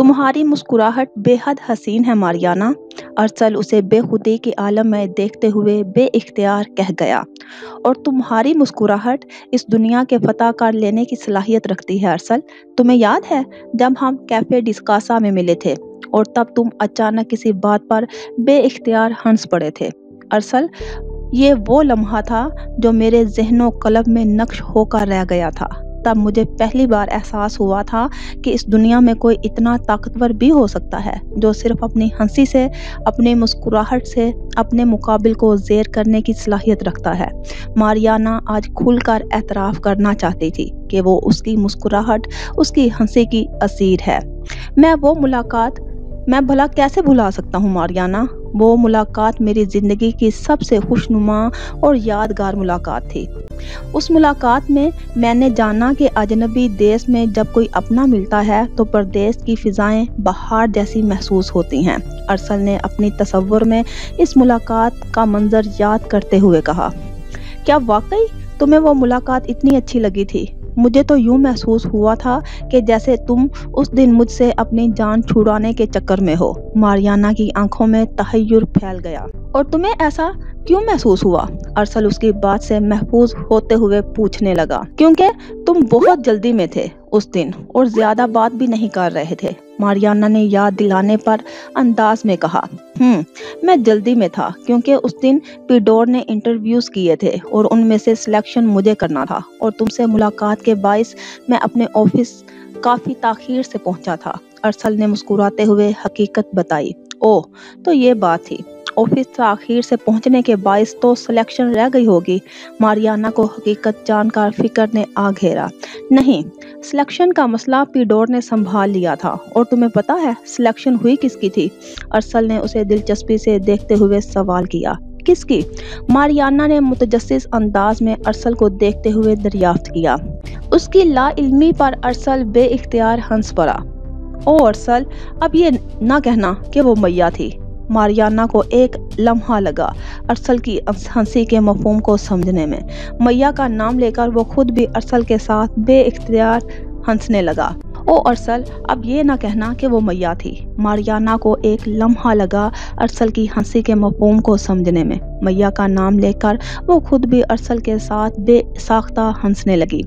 तुम्हारी मुस्कुराहट बेहद हसीन है मारियाना। अरसल उसे बेखुदी के आलम में देखते हुए बेइख्तियार कह गया। और तुम्हारी मुस्कुराहट इस दुनिया के फतह कर लेने की सलाहियत रखती है अरसल। तुम्हें याद है जब हम कैफे डिस्कासा में मिले थे और तब तुम अचानक किसी बात पर बेइख्तियार हंस पड़े थे। अरसल, ये वो लम्हा था जो मेरे ज़हनो कलब में नक्श होकर रह गया था। तब मुझे पहली बार एहसास हुआ था कि इस दुनिया में कोई इतना ताकतवर भी हो सकता है जो सिर्फ अपनी हंसी से, अपनी मुस्कुराहट से अपने मुकाबिल को ज़ेर करने की सलाहियत रखता है। मारियाना आज खुलकर एतराफ़ करना चाहती थी कि वो उसकी मुस्कुराहट, उसकी हंसी की असीर है। मैं भला कैसे भुला सकता हूँ मारियाना। वो मुलाकात मेरी ज़िंदगी की सबसे खुशनुमा और यादगार मुलाकात थी। उस मुलाकात में मैंने जाना कि अजनबी देश में जब कोई अपना मिलता है तो परदेश की फ़िज़ाएं बहार जैसी महसूस होती हैं। अरसल ने अपनी तसव्वुर में इस मुलाकात का मंजर याद करते हुए कहा, क्या वाकई तुम्हें वो मुलाकात इतनी अच्छी लगी थी? मुझे तो यूं महसूस हुआ था कि जैसे तुम उस दिन मुझसे अपनी जान छुड़ाने के चक्कर में हो। मारियाना की आंखों में तहय्युर फैल गया। और तुम्हें ऐसा क्यों महसूस हुआ? अरसल उसकी बात से महफूज होते हुए पूछने लगा। क्योंकि तुम बहुत जल्दी में थे उस दिन और ज्यादा बात भी नहीं कर रहे थे। मारियाना ने याद दिलाने पर अंदाज में कहा, मैं जल्दी में था क्योंकि उस दिन पीडोर ने इंटरव्यूज किए थे और उनमें से सिलेक्शन मुझे करना था और तुमसे मुलाकात के बाइस मैं अपने ऑफिस काफी ताखीर से पहुंचा था। अरसल ने मुस्कुराते हुए हकीकत बताई। ओह, तो ये बात थी। ऑफिस ताखीर से पहुंचने के बाइस तो सिलेक्शन रह गई होगी। मारियाना को हकीकत जानकर फिक्र ने आ घेरा। नहीं, सिलेक्शन का मसला पीडोर ने संभाल लिया था। और तुम्हें पता है सिलेक्शन हुई किसकी थी? अरसल ने उसे दिलचस्पी से देखते हुए सवाल किया। किसकी? मारियाना ने मुतजस्सिस अंदाज में अरसल को देखते हुए दरियाफ्त किया। उसकी लाइल्मी पर अरसल बेइख्तियार हंस पड़ा। ओ अरसल, अब ये ना कहना कि वो मैया थी। मारियाना को एक लम्हा लगा अरसल की हंसी के मफहूम को समझने में। मैया का नाम लेकर वो खुद भी अरसल के साथ बेइख्तियार हंसने लगा। ओ अरसल, अब ये ना कहना कि वो मैया थी। मारियाना को एक लम्हा लगा अरसल की हंसी के मफहूम को समझने में। मैया का नाम लेकर वो खुद भी अरसल के साथ बेसाख्ता हंसने लगी।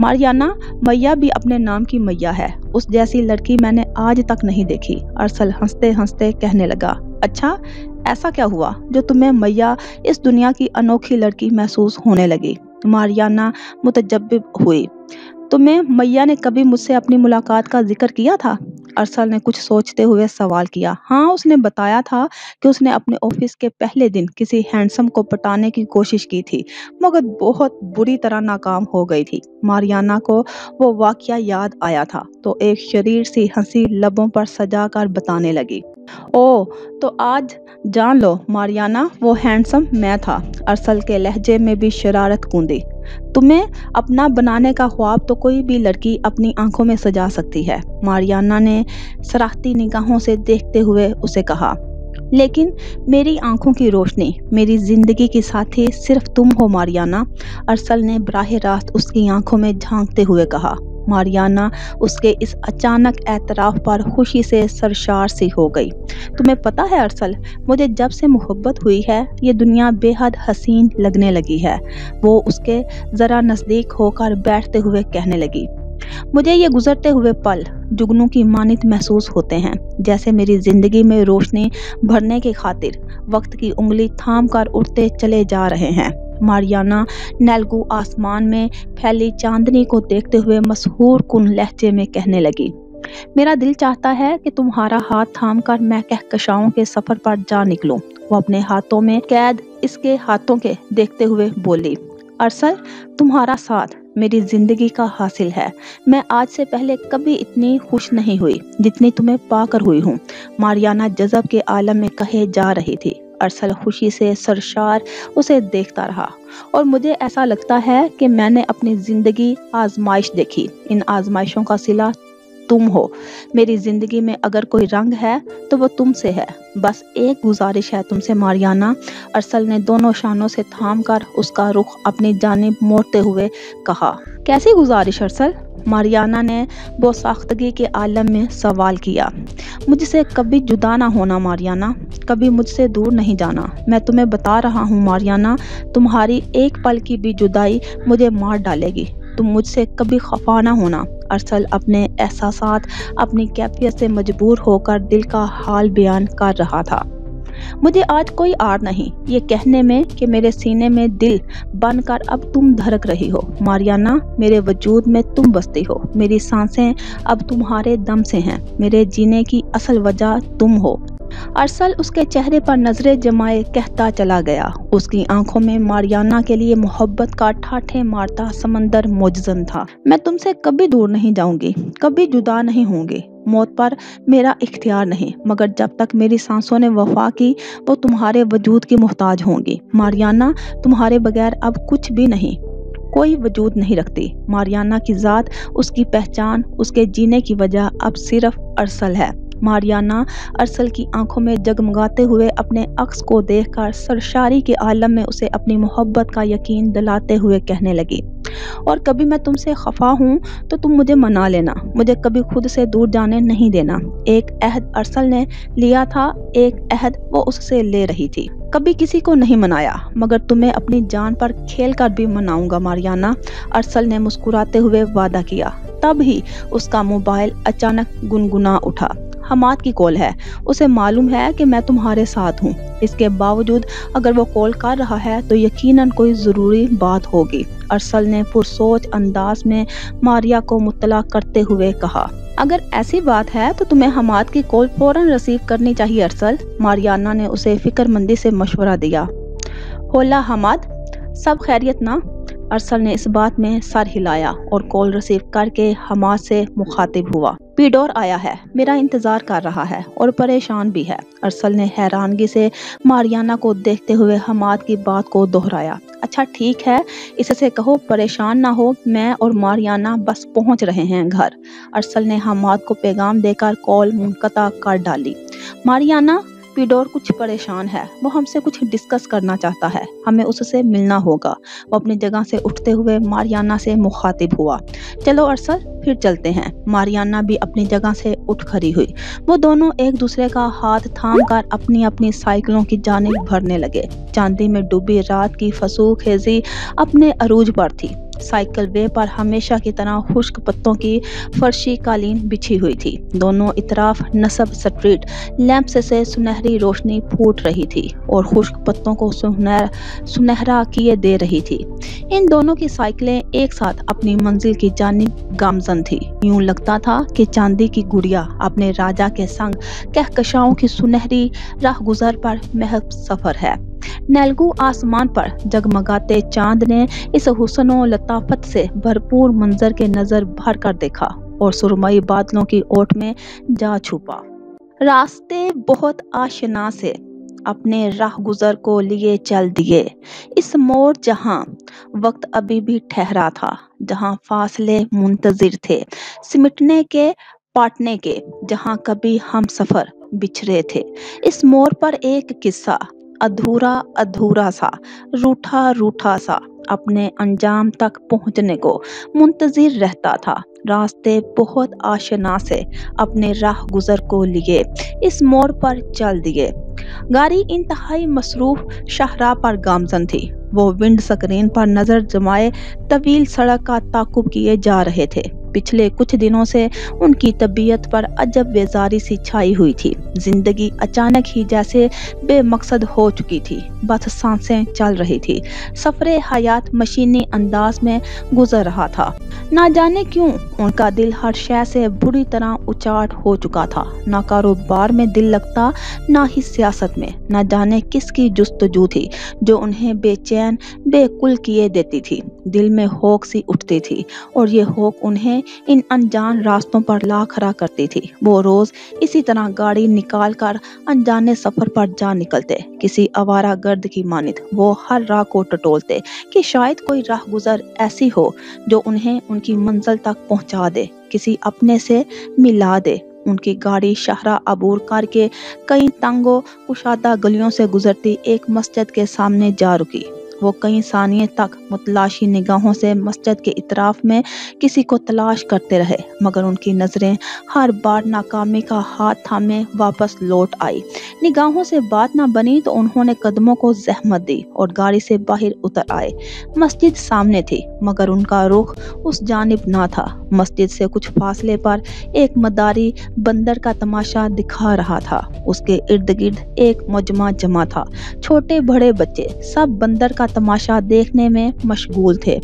मारियाना, मैया भी अपने नाम की मैया है। उस जैसी लड़की मैंने आज तक नहीं देखी। अरसल हंसते हंसते कहने लगा। अच्छा, ऐसा क्या हुआ जो तुम्हें मैया, इस दुनिया की अनोखी लड़की महसूस होने लगी? मारियाना मुतजब्बिब हुई। तुम्हें मैया ने कभी मुझसे अपनी मुलाकात का जिक्र किया था? अरसल ने कुछ सोचते हुए सवाल किया। हाँ, उसने बताया था कि उसने अपने ऑफिस के पहले दिन किसी हैंडसम को पटाने की कोशिश की थी मगर बहुत बुरी तरह नाकाम हो गई थी। मारियाना को वो वाकया याद आया था तो एक शरीर सी हंसी लबों पर सजा कर बताने लगी। ओह, तो आज जान लो मारियाना, वो हैंडसम मैं था। अरसल के लहजे में भी शरारत कूंदी। तुम्हें अपना बनाने का ख्वाब तो कोई भी लड़की अपनी आंखों में सजा सकती है। मारियाना ने सराहती निगाहों से देखते हुए उसे कहा। लेकिन मेरी आंखों की रोशनी, मेरी जिंदगी की साथी सिर्फ तुम हो मारियाना। अरसल ने बराह रास्त उसकी आंखों में झांकते हुए कहा। मारियाना उसके इस अचानक एतराफ़ पर खुशी से सरशार सी हो गई। तुम्हें पता है अरसल, मुझे जब से मोहब्बत हुई है ये दुनिया बेहद हसीन लगने लगी है। वो उसके ज़रा नज़दीक होकर बैठते हुए कहने लगी। मुझे ये गुजरते हुए पल जुगनू की मानित महसूस होते हैं, जैसे मेरी जिंदगी में रोशनी भरने की खातिर वक्त की उंगली थाम कर उड़ते चले जा रहे हैं। मारियाना नेल्गू आसमान में फैली चांदनी को देखते हुए मसहूर कुन लहजे में कहने लगी। मेरा दिल चाहता है कि तुम्हारा हाथ थाम कर मैं कहकशाओं के सफर पर जा निकलूं। वो अपने हाथों में कैद इसके हाथों के देखते हुए बोली। अरसल, तुम्हारा साथ मेरी जिंदगी का हासिल है। मैं आज से पहले कभी इतनी खुश नहीं हुई जितनी तुम्हें पाकर हुई हूँ। मारियाना जज़ब के आलम में कहे जा रही थी। अरसल खुशी से सरशार उसे देखता रहा। और मुझे ऐसा लगता है कि मैंने अपनी जिंदगी आजमाइश देखी। इन आजमाइशों का सिला तुम हो। मेरी जिंदगी में अगर कोई रंग है तो वो तुमसे है। बस एक गुजारिश है तुमसे मारियाना। अरसल ने दोनों शानों से थाम कर उसका रुख अपनी जानिब मोड़ते हुए कहा। कैसी गुजारिश अरसल? मारियाना ने बेसाख्तगी के आलम में सवाल किया। मुझसे कभी जुदा ना होना मारियाना, कभी मुझसे दूर नहीं जाना। मैं तुम्हें बता रहा हूँ मारियाना, तुम्हारी एक पल की भी जुदाई मुझे मार डालेगी। तुम मुझसे कभी खफा ना होना। अरसल अपने एहसासात, अपनी कैफियत से मजबूर होकर दिल का हाल बयान कर रहा था। मुझे आज कोई आर नहीं ये कहने में कि मेरे सीने में दिल बनकर अब तुम धड़क रही हो मारियाना। मेरे वजूद में तुम बसती हो। मेरी सांसें अब तुम्हारे दम से हैं। मेरे जीने की असल वजह तुम हो। अरसल उसके चेहरे पर नजरें जमाए कहता चला गया। उसकी आंखों में मारियाना के लिए मोहब्बत का ठाठे मारता समंदर मौजूद था। मैं तुमसे कभी दूर नहीं जाऊंगी, कभी जुदा नहीं होंगी। मौत पर मेरा इख्तियार नहीं, मगर जब तक मेरी सांसों ने वफा की वो तुम्हारे वजूद की मोहताज होंगी। मारियाना तुम्हारे बगैर अब कुछ भी नहीं, कोई वजूद नहीं रखती। मारियाना की जात, उसकी पहचान, उसके जीने की वजह अब सिर्फ अरसल है। मारियाना अरसल की आंखों में जगमगाते हुए अपने अक्स को देखकर सरशारी के आलम में उसे अपनी मोहब्बत का यकीन दिलाते हुए कहने लगी। और कभी मैं तुमसे खफा हूँ तो तुम मुझे मना लेना, मुझे कभी खुद से दूर जाने नहीं देना। एक अहद अरसल ने लिया था, एक अहद वो उससे ले रही थी। कभी किसी को नहीं मनाया, मगर तुम्हें अपनी जान पर खेल कर भी मनाऊंगा मारियाना। अरसल ने मुस्कुराते हुए वादा किया। तब ही उसका मोबाइल अचानक गुनगुना उठा। हमाद की कॉल है। उसे मालूम है कि मैं तुम्हारे साथ हूँ। इसके बावजूद अगर वो कॉल कर रहा है तो यकीनन कोई ज़रूरी बात होगी। अरसल ने पुरसोच अंदाज में मारिया को मुत्तला करते हुए कहा। अगर ऐसी बात है तो तुम्हें हमाद की कॉल फौरन रिसीव करनी चाहिए अरसल। मारियाना ने उसे फिक्रमंदी से मशवरा दिया। होला हमाद, सब खैरियत ना? अरसल ने इस बात में सर हिलाया और कॉल रिसीव करके हमाद से मुखातिब हुआ। पीडोर आया है, मेरा इंतजार कर रहा है और परेशान भी है। अरसल ने हैरानगी से मारियाना को देखते हुए हमाद की बात को दोहराया। अच्छा ठीक है, इससे कहो परेशान ना हो, मैं और मारियाना बस पहुंच रहे हैं घर। अरसल ने हमाद को पैगाम देकर कॉल मुनक़ता कर डाली। मारियाना, पीडोर कुछ परेशान है, वो हमसे कुछ डिस्कस करना चाहता है, हमें उससे मिलना होगा। वो अपनी जगह से उठते हुए मारियाना से मुखातिब हुआ। चलो अरसल, फिर चलते हैं। मारियाना भी अपनी जगह से उठ खड़ी हुई। वो दोनों एक दूसरे का हाथ थाम कर अपनी अपनी साइकिलों की जानिब भरने लगे। चांदी में डूबी रात की फसूख खेजी अपने अरूज पर थी। साइकिल वे पर हमेशा की तरह खुश्क पत्तों की फर्शी कालीन बिछी हुई थी। दोनों इतराफ नसब स्ट्रीट लैंप से सुनहरी रोशनी फूट रही थी और खुश्क पत्तों को सुनहरा किए दे रही थी। इन दोनों की साइकिलें एक साथ अपनी मंजिल की जानिब गामजन थी। यूं लगता था कि चांदी की गुड़िया अपने राजा के संग कहकशाओं की सुनहरी राह गुजर पर महज सफर है। नेलगू आसमान पर जगमगाते चांद ने इस हुस्न और लताफत से भरपूर मंजर के नजर भर कर देखा और सुरमई बादलों की ओट में जा छुपा। रास्ते बहुत आशना से अपने राह गुजर को लिए चल दिए। इस मोड़ जहां वक्त अभी भी ठहरा था, जहां फासले मुंतजिर थे सिमटने के पाटने के, जहां कभी हम सफर बिछड़े थे। इस मोड़ पर एक किस्सा अधूरा अधूरा सा, रूठा रूठा सा अपने अंजाम तक पहुंचने को मुंतजिर रहता था। रास्ते बहुत आशना से अपने राह गुजर को लिए इस मोड़ पर चल दिए। गाड़ी इंतहाई मसरूफ शाहराह पर गामजन थी। वो विंड स्क्रीन पर नजर जमाए तवील सड़क का ताकुब किए जा रहे थे। पिछले कुछ दिनों से उनकी तबीयत पर अजब बेजारी सी छाई हुई थी। जिंदगी अचानक ही जैसे बेमकसद हो चुकी थी। बस सांसें चल रही थी। सफरे हयात मशीनी अंदाज में गुजर रहा था। ना जाने क्यों उनका दिल हर शय से बुरी तरह उचाट हो चुका था। ना कारोबार में दिल लगता, ना ही सियासत में। ना जाने किसकी जुस्तजू थी जो उन्हें बेचैन बेकुल किए देती थी। दिल में होक सी उठती थी और ये होक उन्हें इन अनजान रास्तों पर ला खड़ा करती थी। वो रोज इसी तरह गाड़ी निकाल कर अनजाने सफर पर जा निकलते, किसी आवारा गर्द की मानित। वो हर राह को टटोलते कि शायद कोई राह गुजर ऐसी हो जो उन्हें उनकी मंजिल तक पहुंचा दे। किसी अपने से मिला दे। उनकी गाड़ी शाहरा अबूर करके कई तंगो कुशादा गलियों से गुजरती एक मस्जिद के सामने जा रुकी। वो कई सानिये तक मुतलाशी निगाहों से मस्जिद के इतराफ में किसी को तलाश करते रहे, मगर उनकी नज़रें हर बार नाकामी का हाथ थामे वापस लौट आई। निगाहों से बात ना बनी तो उन्होंने कदमों को जहमत दी और गाड़ी से बाहर उतर आए। मस्जिद सामने थी, मगर उनका रुख उस जानिब ना था। मस्जिद से कुछ फासले पर एक मदारी बंदर का तमाशा दिखा रहा था। उसके इर्द गिर्द एक मजमा जमा था। छोटे बड़े बच्चे सब बंदर का तमाशा देखने में मशगूल थे।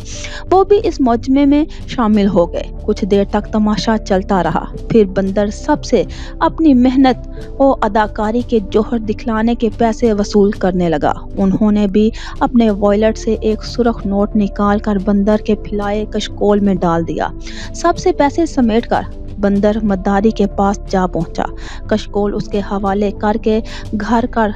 वो भी इस मजमे में शामिल हो गए। कुछ देर तक तमाशा चलता रहा, फिर बंदर सबसे अपनी मेहनत और अदाकारी के जौहर दिखलाने के पैसे वसूल करने लगा। उन्होंने भी अपने वॉलेट से एक सुर्ख नोट निकाल कर बंदर के फैलाए कशकोल में डाल दिया। सबसे पैसे समेट कर बंदर मदारी के पास जा पहुंचा। कशकोल उसके हवाले करके घर कर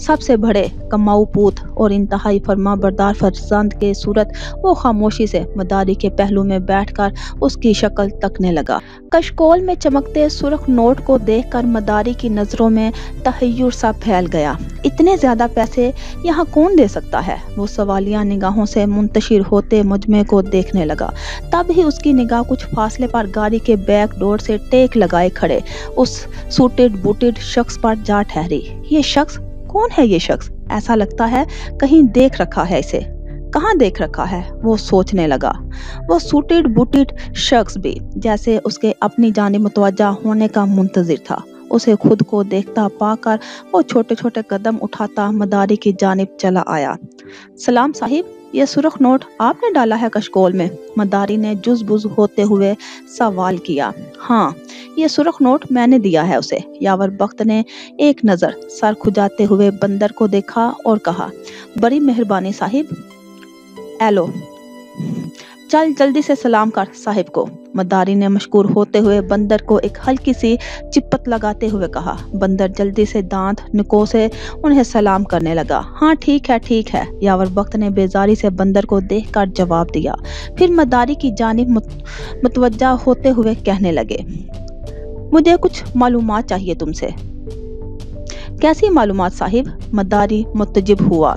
सबसे बड़े कमाऊ पूत और इंतहाई फरमा बरदार फरजंद के सूरत वो खामोशी से मदारी के पहलू में बैठकर उसकी शक्ल तकने लगा। कशकोल में चमकते सुर्ख नोट को देखकर मदारी की नजरों में तहय्युर सा फैल गया। इतने ज्यादा पैसे यहाँ कौन दे सकता है? वो सवालिया निगाहों से मुंतशिर होते मजमे को देखने लगा। तब ही उसकी निगाह कुछ फासले पर गाड़ी के बैक डोर से टेक लगाए खड़े उस सूटेड बूटेड शख्स पर जा ठहरी। ये शख्स कौन है? ये शख्स ऐसा लगता है कहीं देख रखा है इसे। कहाँ देख रखा है? वो सोचने लगा। वो सूटेड बूटेड शख्स भी जैसे उसके अपनी जानिब मुतवज्जा होने का मुंतजिर था। उसे खुद को देखता पाकर वो छोटे छोटे कदम उठाता मदारी की जानिब चला आया। सलाम साहिब, ये सुर्ख नोट आपने डाला है कशकोल में? मदारी ने जुज़बुज़ होते हुए सवाल किया। हाँ, ये सुर्ख नोट मैंने दिया है उसे। यावर बख्त ने एक नज़र सर खुजाते हुए बंदर को देखा और कहा, बड़ी मेहरबानी साहिब। एलो, चल जल्दी से सलाम कर साहिब को। मदारी ने मशकूर होते हुए बंदर को एक हल्की सी चिपत लगाते हुए कहा। बंदर जल्दी से दांत निको से उन्हें सलाम करने लगा। हाँ ठीक है। यावर बख्त ने बेजारी से बंदर को देखकर जवाब दिया। फिर मदारी की जानिब मुतवज्जा होते हुए कहने लगे, मुझे कुछ मालूमात चाहिए तुमसे। कैसी मालूमात साहिब? मदारी मुतजिब हुआ।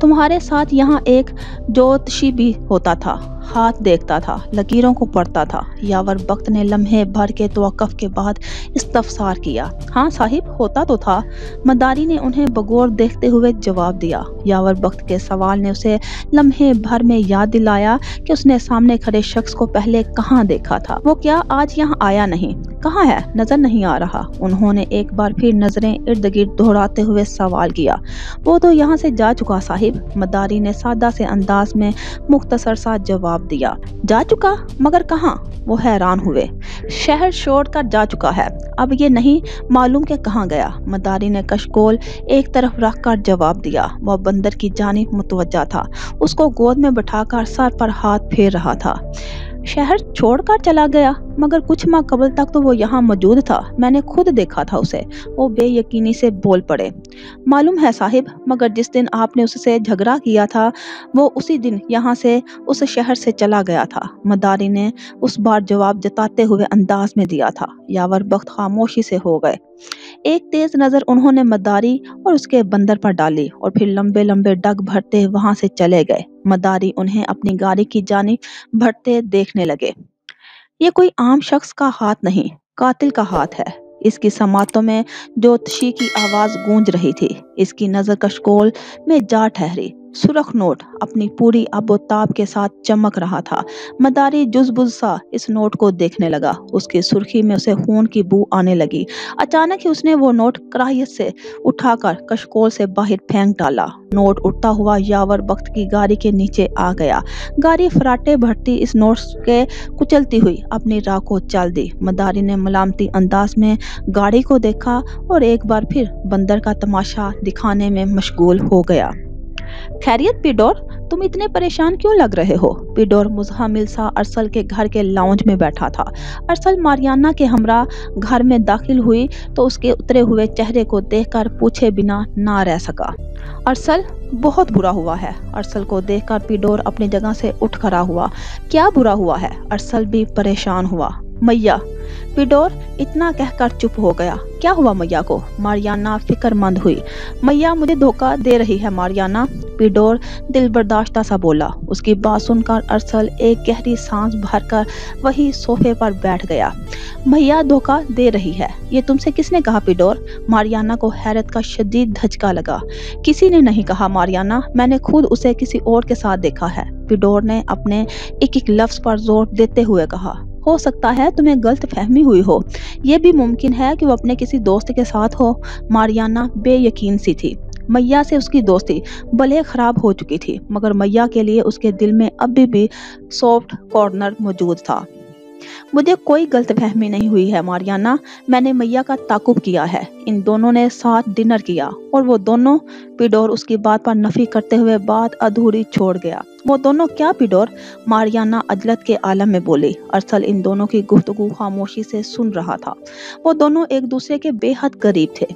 तुम्हारे साथ यहाँ एक ज्योतिषी भी होता था, हाथ देखता था, लकीरों को पढ़ता था। यावर बख्त ने लम्हे भर के तवक्कुफ के बाद इस्तफसार किया। हाँ साहिब, होता तो था। मदारी ने उन्हें बगौर देखते हुए जवाब दिया। यावर बख्त के सवाल ने उसे लम्हे भर में याद दिलाया कि उसने सामने खड़े शख्स को पहले कहाँ देखा था। वो क्या आज यहाँ आया नहीं? कहाँ है? नजर नहीं आ रहा। उन्होंने एक बार फिर नजरें इर्द गिर्द दोहराते हुए सवाल किया। वो तो यहाँ से जा चुका साहिब। मदारी ने सादा से अंदाज में मुख्तसर सा जवाब दिया। जा चुका? मगर कहाँ? वो हैरान हुए। शहर छोड़कर जा चुका है, अब ये नहीं मालूम कि कहाँ गया। मदारी ने कशकोल एक तरफ रखकर जवाब दिया। वह बंदर की जानिब मुतवज्जा था, उसको गोद में बैठाकर सर पर हाथ फेर रहा था। शहर छोड़कर चला गया? मगर कुछ माह कबल तक तो वो यहाँ मौजूद था, मैंने खुद देखा था उसे। वो बेयकीनी से बोल पड़े। मालूम है साहिब, मगर जिस दिन आपने उससे झगड़ा किया था वो उसी दिन यहाँ से उस शहर से चला गया था। मदारी ने उस बार जवाब जताते हुए अंदाज में दिया था। यावर बख्त खामोशी से हो गए। एक तेज नजर उन्होंने मदारी और उसके बंदर पर डाली और फिर लंबे लंबे डग भरते वहां से चले गए। मदारी उन्हें अपनी गाड़ी की जानिब बढ़ते देखने लगे। ये कोई आम शख्स का हाथ नहीं, कातिल का हाथ है। इसकी समातों में ज्योतिषी की आवाज गूंज रही थी। इसकी नजर कशकोल में जा ठहरी। सुर्ख नोट अपनी पूरी आबोताब के साथ चमक रहा था। मदारी जुज़बुज़ सा इस नोट को देखने लगा। उसकी सुर्खी में उसे खून की बू आने लगी। अचानक ही उसने वो नोट कराहियत से उठाकर कशकोल से बाहर फेंक डाला। नोट उड़ता हुआ यावर बख्त की गाड़ी के नीचे आ गया। गाड़ी फराटे भरती इस नोट के कुचलती हुई अपनी राह को चल दी। मदारी ने मलामती अंदाज में गाड़ी को देखा और एक बार फिर बंदर का तमाशा दिखाने में मशगूल हो गया। खैरियत पिडोर, तुम इतने परेशान क्यों लग रहे हो? पिडोर मुज़हमिल सा अरसल के घर के लाउंज में बैठा था। अरसल मारियाना के हमरा घर में दाखिल हुई तो उसके उतरे हुए चेहरे को देखकर पूछे बिना ना रह सका। अरसल, बहुत बुरा हुआ है। अरसल को देखकर पिडोर अपनी जगह से उठ खड़ा हुआ। क्या बुरा हुआ है? अरसल भी परेशान हुआ। मैया। पिडोर इतना कहकर चुप हो गया। क्या हुआ मैया को? मारियाना फिक्रमंद हुई। मैया मुझे धोखा दे रही है मारियाना, पिडोर दिल बर्दाश्ता सा बोला। उसकी बात सुनकर अरसल एक गहरी सांस भरकर वही सोफे पर बैठ गया। मैया धोखा दे रही है, ये तुमसे किसने कहा पिडोर? मारियाना को हैरत का शदीद धचका लगा। किसी ने नहीं कहा मारियाना, मैंने खुद उसे किसी और के साथ देखा है, पिडोर ने अपने एक एक लफ्ज पर जोर देते हुए कहा। हो सकता है तुम्हें गलत फहमी हुई हो, यह भी मुमकिन है कि वो अपने किसी दोस्त के साथ हो। मारियाना बेयकीन सी थी। मैया से उसकी दोस्ती भले खराब हो चुकी थी, मगर मैया के लिए उसके दिल में अभी भी सॉफ्ट कॉर्नर मौजूद था। मुझे कोई गलतफहमी नहीं हुई है मारियाना, मैंने मैया का ताकुब किया है। इन दोनों ने साथ डिनर किया और वो दोनों, पिडोर उसकी बात पर नफी करते हुए बात अधूरी छोड़ गया। वो दोनों क्या पिडोर? मारियाना अजलत के आलम में बोली। अरसल इन दोनों की गुफ्तगू खामोशी से सुन रहा था। वो दोनों एक दूसरे के बेहद करीब थे।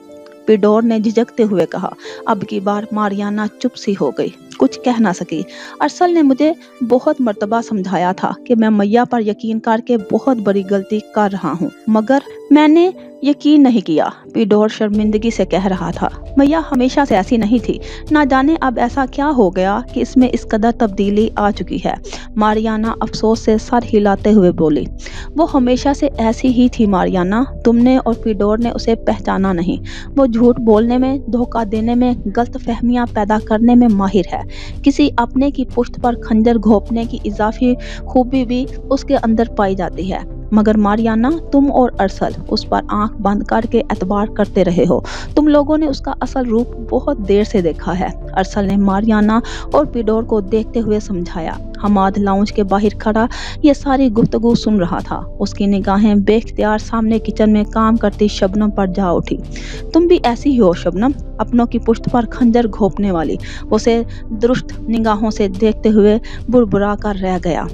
पिडोर ने झिझकते हुए कहा। अब की बार मारियाना चुप सी हो गई, कुछ कह ना सकी। अरसल ने मुझे बहुत मर्तबा समझाया था कि मैं मैया पर यकीन करके बहुत बड़ी गलती कर रहा हूँ, मगर मैंने यकीन नहीं किया, पिडोर शर्मिंदगी से कह रहा था। मैया हमेशा से ऐसी नहीं थी, ना जाने अब ऐसा क्या हो गया कि इसमें इस कदर तब्दीली आ चुकी है। मारियाना अफसोस से सर हिलाते हुए बोली। वो हमेशा से ऐसी ही थी मारियाना, तुमने और पिडोर ने उसे पहचाना नहीं। वो झूठ बोलने में, धोखा देने में, गलत फहमियाँ पैदा करने में माहिर है। किसी अपने की पुश्त पर खंजर घोंपने की इजाफी खूबी भी उसके अंदर पाई जाती है। मगर मारियाना, तुम और अरसल उस पर आंख बंद करके एतबार करते रहे हो। तुम लोगों ने उसका असल रूप बहुत देर से देखा है। अरसल ने मारियाना और पिडोर को देखते हुए समझाया। हमाद लाउंज के बाहर खड़ा ये सारी गुफ्तगू सुन रहा था। उसकी निगाहें बेख्तियार सामने किचन में काम करती शबनम पर जा उठी। तुम भी ऐसी ही हो शबनम, अपनों की पुश्त पर खंजर घोंपने वाली। उसे दुरुस्त निगाहों से देखते हुए बुड़बुड़ा कर रह गया।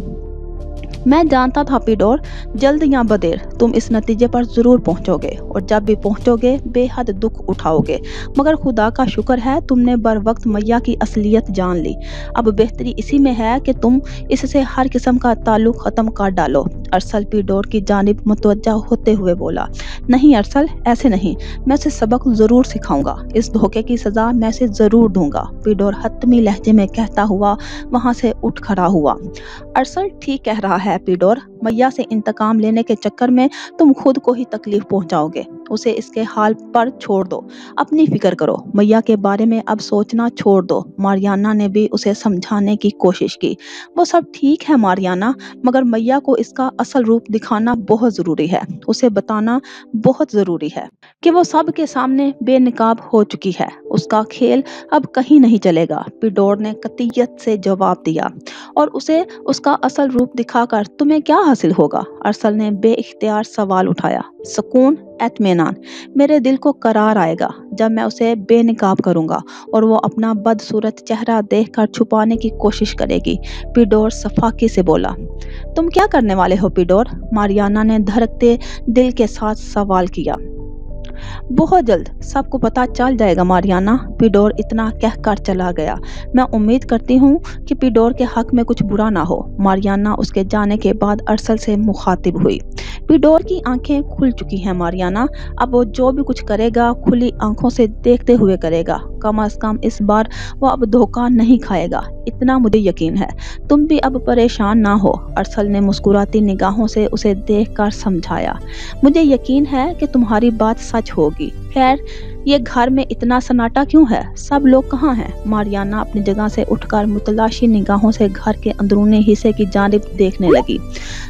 मैं जानता था पिडोर, जल्द या बदेर तुम इस नतीजे पर जरूर पहुंचोगे, और जब भी पहुंचोगे बेहद दुख उठाओगे। मगर खुदा का शुक्र है तुमने बर वक्त मैया की असलियत जान ली। अब बेहतरी इसी में है कि तुम इससे हर किस्म का ताल्लुक खत्म कर डालो। अरसल पिडोर की जानिब मुतवज्जा होते हुए बोला। नहीं अरसल, ऐसे नहीं, मैं उसे सबक जरूर सिखाऊंगा। इस धोखे की सजा मैं उसे जरूर दूंगा, पिडोर हतमी लहजे में कहता हुआ वहां से उठ खड़ा हुआ। अरसल ठीक कह रहा है पिडोर, मैया से इंतकाम लेने के चक्कर में तुम खुद को ही तकलीफ पहुंचाओगे। उसे इसके हाल पर छोड़ दो, अपनी फिक्र करो, मैया के बारे में अब सोचना छोड़ दो। मारियाना ने भी उसे समझाने की कोशिश की। वो सब ठीक है मारियाना, मगर मैया को इसका असल रूप दिखाना बहुत जरूरी है। उसे बताना बहुत जरूरी है कि वो सब के सामने बेनकाब हो चुकी है। उसका खेल अब कहीं नहीं चलेगा, पिडोर ने कतियत से जवाब दिया। और उसे उसका असल रूप दिखाकर तुम्हें क्या हासिल होगा? अरसल ने बेइख्तियार सवाल उठाया। सुकून, इत्मीनान, मेरे दिल को करार आएगा जब मैं उसे बेनकाब करूंगा और वो अपना बदसूरत चेहरा देखकर छुपाने की कोशिश करेगी, पिडोर सफाकी से बोला। तुम क्या करने वाले हो पिडोर? मारियाना ने धड़कते दिल के साथ सवाल किया। बहुत जल्द सबको पता चल जाएगा मारियाना, पिडोर इतना कहकर चला गया। मैं उम्मीद करती हूँ कि पिडोर के हक में कुछ बुरा ना हो। मारियाना उसके जाने के बाद अरसल से मुखातिब हुई। पिडोर की आंखें खुल चुकी हैं मारियाना, अब वो जो भी कुछ करेगा खुली आंखों से देखते हुए करेगा। कम से कम इस बार वो अब धोखा नहीं खाएगा, इतना मुझे यकीन है। तुम भी अब परेशान ना हो, अरसल ने मुस्कुराती निगाहों से उसे देखकर समझाया। मुझे यकीन है कि तुम्हारी बात सच होगी। खैर, ये घर में इतना सन्नाटा क्यों है? सब लोग कहाँ हैं? मारियाना अपनी जगह से उठकर मुतलाशी निगाहों से घर के अंदरूनी हिस्से की जानिब देखने लगी।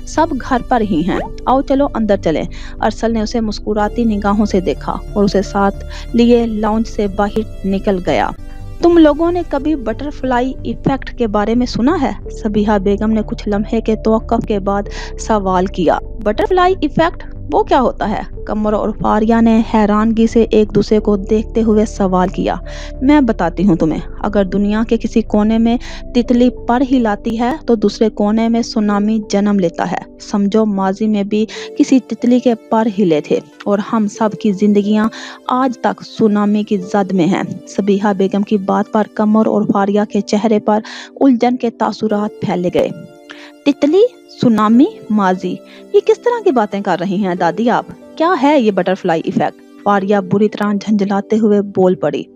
सब घर पर ही हैं, आओ चलो अंदर चलें। अरसल ने उसे मुस्कुराती निगाहों से देखा और उसे साथ लिए लाउंज से बाहर निकल गया। तुम लोगों ने कभी बटरफ्लाई इफेक्ट के बारे में सुना है? सबीहा बेगम ने कुछ लम्हे के तवक्कुफ के बाद सवाल किया। बटरफ्लाई इफेक्ट, वो क्या होता है? कमर और फारिया ने हैरानगी से एक दूसरे को देखते हुए सवाल किया। मैं बताती हूँ तुम्हें। अगर दुनिया के किसी कोने में तितली पर हिलाती है तो दूसरे कोने में सुनामी जन्म लेता है। समझो माजी में भी किसी तितली के पर हिले थे और हम सब की जिंदगियां आज तक सुनामी की जद में हैं। सबीहा बेगम की बात पर कमर और फारिया के चेहरे पर उलझन के तासुरात फैले गए। तितली, सुनामी, माजी, ये किस तरह की बातें कर रही हैं दादी आप? क्या है ये बटरफ्लाई इफेक्ट? फारिया बुरी तरह झंझलाते हुए बोल पड़ी।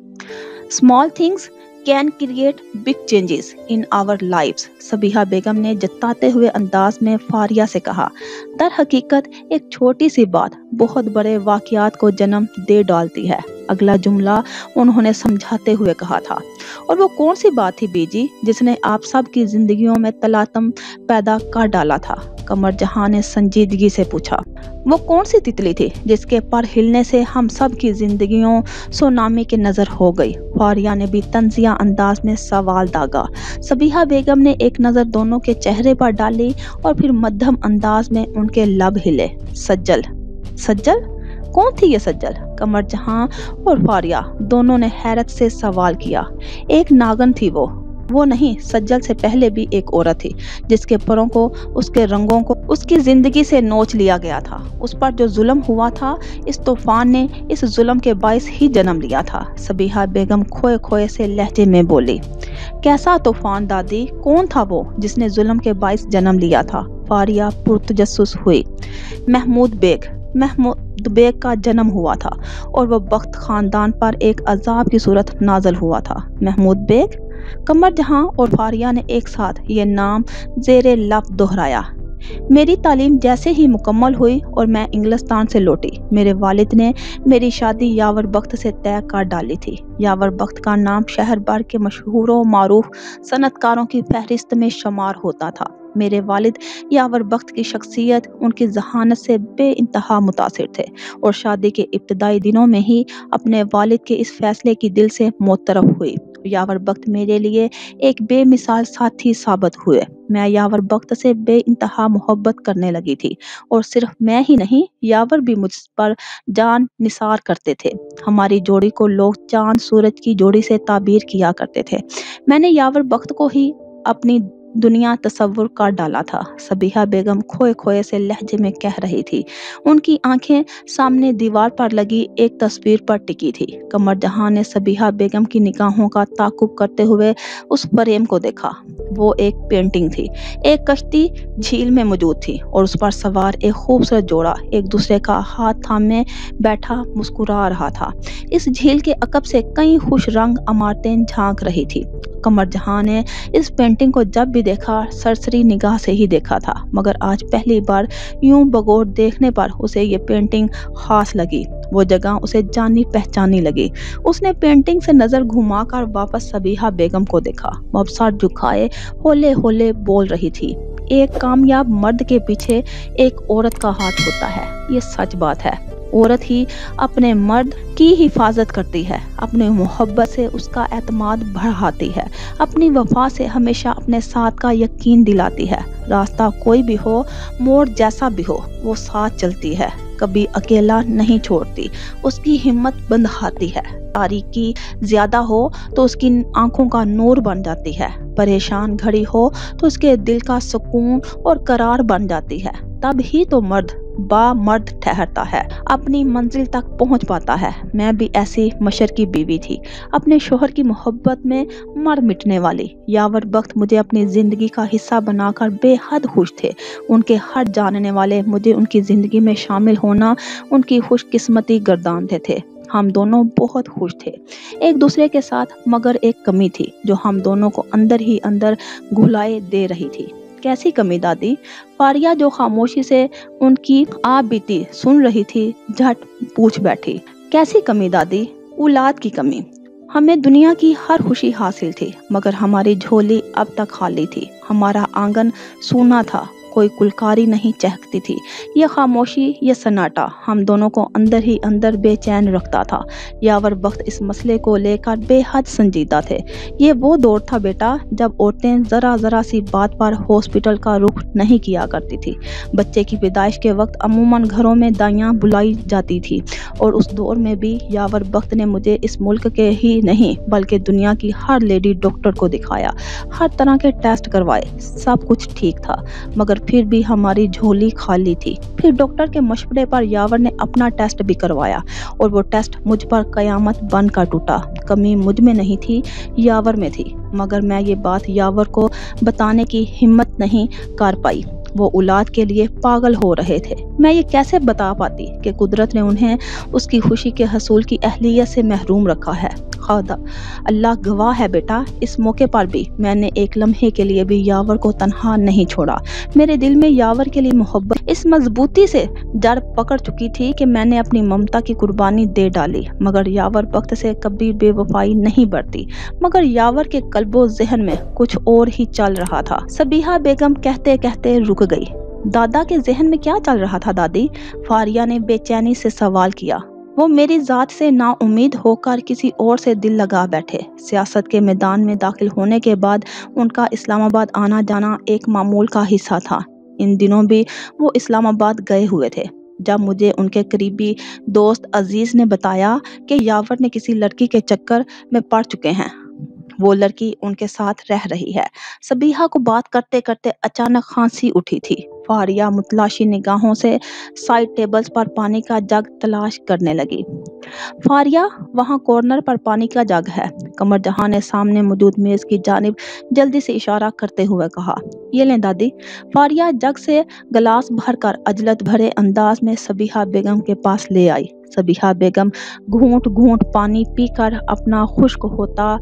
Small things can create big changes in our lives, Sabiha Begum ने जताते हुए अंदाज में फारिया से कहा। दर हकीकत एक छोटी सी बात बहुत बड़े वाकयात को जन्म दे डालती है। अगला जुमला उन्होंने समझाते हुए कहा था। और वो कौन सी बात थी बीजी जिसने आप सब की जिंदगियों में तलातम पैदा कर डाला था? कमर जहां ने संजीदगी से पूछा। वो कौन सी तितली थी जिसके पर हिलने से हम सब की जिंदगियों सुनामी के नजर हो गई? फारिया ने भी तंजिया अंदाज में सवाल दागा। सबीहा बेगम ने एक नजर दोनों के चेहरे पर डाली और फिर मध्यम अंदाज में उनके लब हिले। सज्जल। सज्जल? कौन थी ये सज्जल? कमर जहां और फारिया दोनों ने हैरत से सवाल किया। एक नागन थी वो नहीं, सज्जल से पहले भी एक औरत थी जिसके परों को, उसके रंगों को उसकी जिंदगी से नोच लिया गया था। उस पर जो जुल्म हुआ था, इस तूफान ने इस जुल्म के बाइस ही जन्म लिया था। सबीहा बेगम खोए खोए से लहजे में बोली। कैसा तूफान दादी? कौन था वो जिसने जुल्म के बाइस जन्म लिया था? फारिया पुरतजस्सुस हुई। महमूद बेग का जन्म हुआ था और वह बख्त खानदान पर एक अजाब की सूरत नाजल हुआ था। महमूद बेग? कमर जहां और फारिया ने एक साथ ये नाम जेरे लब दोहराया। मेरी तालीम जैसे ही मुकम्मल हुई और मैं इंग्लिस्तान से लौटी, मेरे वालिद ने मेरी शादी यावर बख्त से तय कर डाली थी। यावर बख्त का नाम शहर भर के मशहूर व मारूफ सनतकारों की फहरिस्त में शुमार होता था। मेरे वालिद यावर बख्त की शख्सियत, उनकी जहानत से बेइंतहा मुतासिर थे और शादी के इब्तदाई दिनों में ही अपने वालिद के इस फैसले की दिल से मोतरफ हुई। यावर बख्त मेरे लिए एक बेमिसाल साथी साबित हुए। मैं यावर बख्त से बेइंतहा मोहब्बत करने लगी थी और सिर्फ मैं ही नहीं, यावर भी मुझ पर जान निसार करते थे। हमारी जोड़ी को लोग चांद सूरज की जोड़ी से ताबीर किया करते थे। मैंने यावर बख्त को ही अपनी दुनिया तसव्वुर कर डाला था। सबीहा बेगम खोए खोए से लहजे में कह रही थी। उनकी आंखें सामने दीवार पर लगी एक तस्वीर पर टिकी थी। कमर जहां ने सबीहा बेगम की निगाहों का ताकुब करते हुए उस फ्रेम को देखा। वो एक पेंटिंग थी। एक कश्ती झील में मौजूद थी और उस पर सवार एक खूबसूरत जोड़ा एक दूसरे का हाथ थामे बैठा मुस्कुरा रहा था। इस झील के अकब से कई खुश रंग इमारतें झांक रही थी। कमर जहां ने इस पेंटिंग को जब भी देखा सरसरी निगाह से ही देखा था, मगर आज पहली बार यूं बगौर देखने पर उसे ये पेंटिंग खास लगी। वो जगह उसे जानी पहचानी लगी। उसने पेंटिंग से नजर घुमाकर वापस सबीहा बेगम को देखा। वो अब सर झुकाए होले होले बोल रही थी। एक कामयाब मर्द के पीछे एक औरत का हाथ होता है, ये सच बात है। औरत ही अपने मर्द की हिफाजत करती है, अपनी मोहब्बत से उसका एतमाद बढ़ाती है, अपनी वफा से हमेशा अपने साथ का यकीन दिलाती है। रास्ता कोई भी हो, मोड़ जैसा भी हो, वो साथ चलती है, कभी अकेला नहीं छोड़ती, उसकी हिम्मत बंधाती है। तारीकी ज्यादा हो तो उसकी आंखों का नूर बन जाती है, परेशान घड़ी हो तो उसके दिल का सुकून और करार बन जाती है। तब ही तो मर्द मर्द ठहरता है, अपनी मंजिल तक पहुंच पाता है। मैं भी ऐसी मशर की बीवी थी, अपने शोहर की मोहब्बत में मर मिटने वाली। यावर बख्त मुझे अपनी जिंदगी का हिस्सा बनाकर बेहद खुश थे। उनके हर जानने वाले मुझे उनकी जिंदगी में शामिल होना उनकी खुशकिस्मती गर्दानते थे। हम दोनों बहुत खुश थे एक दूसरे के साथ, मगर एक कमी थी जो हम दोनों को अंदर ही अंदर घुलाए दे रही थी। कैसी कमी दादी? फारिया जो खामोशी से उनकी आप बीती सुन रही थी, झट पूछ बैठी। कैसी कमी दादी? औलाद की कमी। हमें दुनिया की हर खुशी हासिल थी, मगर हमारी झोली अब तक खाली थी। हमारा आंगन सूना था, कोई कुलकारी नहीं चहकती थी। ये खामोशी, ये सन्नाटा हम दोनों को अंदर ही अंदर बेचैन रखता था। यावर बख्त इस मसले को लेकर बेहद संजीदा थे। ये वो दौर था बेटा जब औरतें जरा जरा सी बात पर हॉस्पिटल का रुख नहीं किया करती थी। बच्चे की पैदाइश के वक्त अमूमन घरों में दाइयाँ बुलाई जाती थी और उस दौर में भी यावर बख्त ने मुझे इस मुल्क के ही नहीं बल्कि दुनिया की हर लेडी डॉक्टर को दिखाया, हर तरह के टेस्ट करवाए। सब कुछ ठीक था, मगर फिर भी हमारी झोली खाली थी। फिर डॉक्टर के मशवरे पर यावर ने अपना टेस्ट भी करवाया और वो टेस्ट मुझ पर कयामत बनकर टूटा। कमी मुझ में नहीं थी, यावर में थी। मगर मैं ये बात यावर को बताने की हिम्मत नहीं कर पाई। वो औलाद के लिए पागल हो रहे थे। मैं ये कैसे बता पाती कि कुदरत ने उन्हें उसकी खुशी के हसूल की अहलियत से महरूम रखा है। खुदा अल्लाह गवाह है बेटा, इस मौके पर भी मैंने एक लम्हे के लिए भी यावर को तन्हा नहीं छोड़ा। मेरे दिल में यावर के लिए मोहब्बत इस मजबूती से जड़ पकड़ चुकी थी कि मैंने अपनी ममता की कुर्बानी दे डाली। मगर यावर वक्त से कभी बेवफाई नहीं बरती। मगर यावर के कल्बो ज़हन में कुछ और ही चल रहा था। सबीहा बेगम कहते कहते रुक गई। दादा के जहन में क्या चल रहा था दादी? फारिया ने बेचैनी से सवाल किया। वो मेरी जात से नाउम्मीद होकर किसी और से दिल लगा बैठे। सियासत के मैदान में दाखिल होने के बाद उनका इस्लामाबाद आना जाना एक मामूल का हिस्सा था। इन दिनों भी वो इस्लामाबाद गए हुए थे। जब मुझे उनके करीबी दोस्त अजीज ने बताया कि यावर ने किसी लड़की के चक्कर में पड़ चुके हैं, वो लड़की उनके साथ रह रही है। सबीहा को बात करते करते अचानक खांसी उठी थी। फारिया मुतलाशी निगाहों से साइड टेबल्स पर पानी का जग तलाश करने लगी। फारिया, वहाँ कॉर्नर पर पानी का जग है। कमर जहां ने सामने मौजूद मेज की जानिब जल्दी से इशारा करते हुए कहा। ये लें दादी। फारिया जग से गिलास भरकर अजलत भरे अंदाज में सबीहा बेगम के पास ले आई। सबीहा बेगम घूंट घूंट पानी पीकर अपना खुश्क होता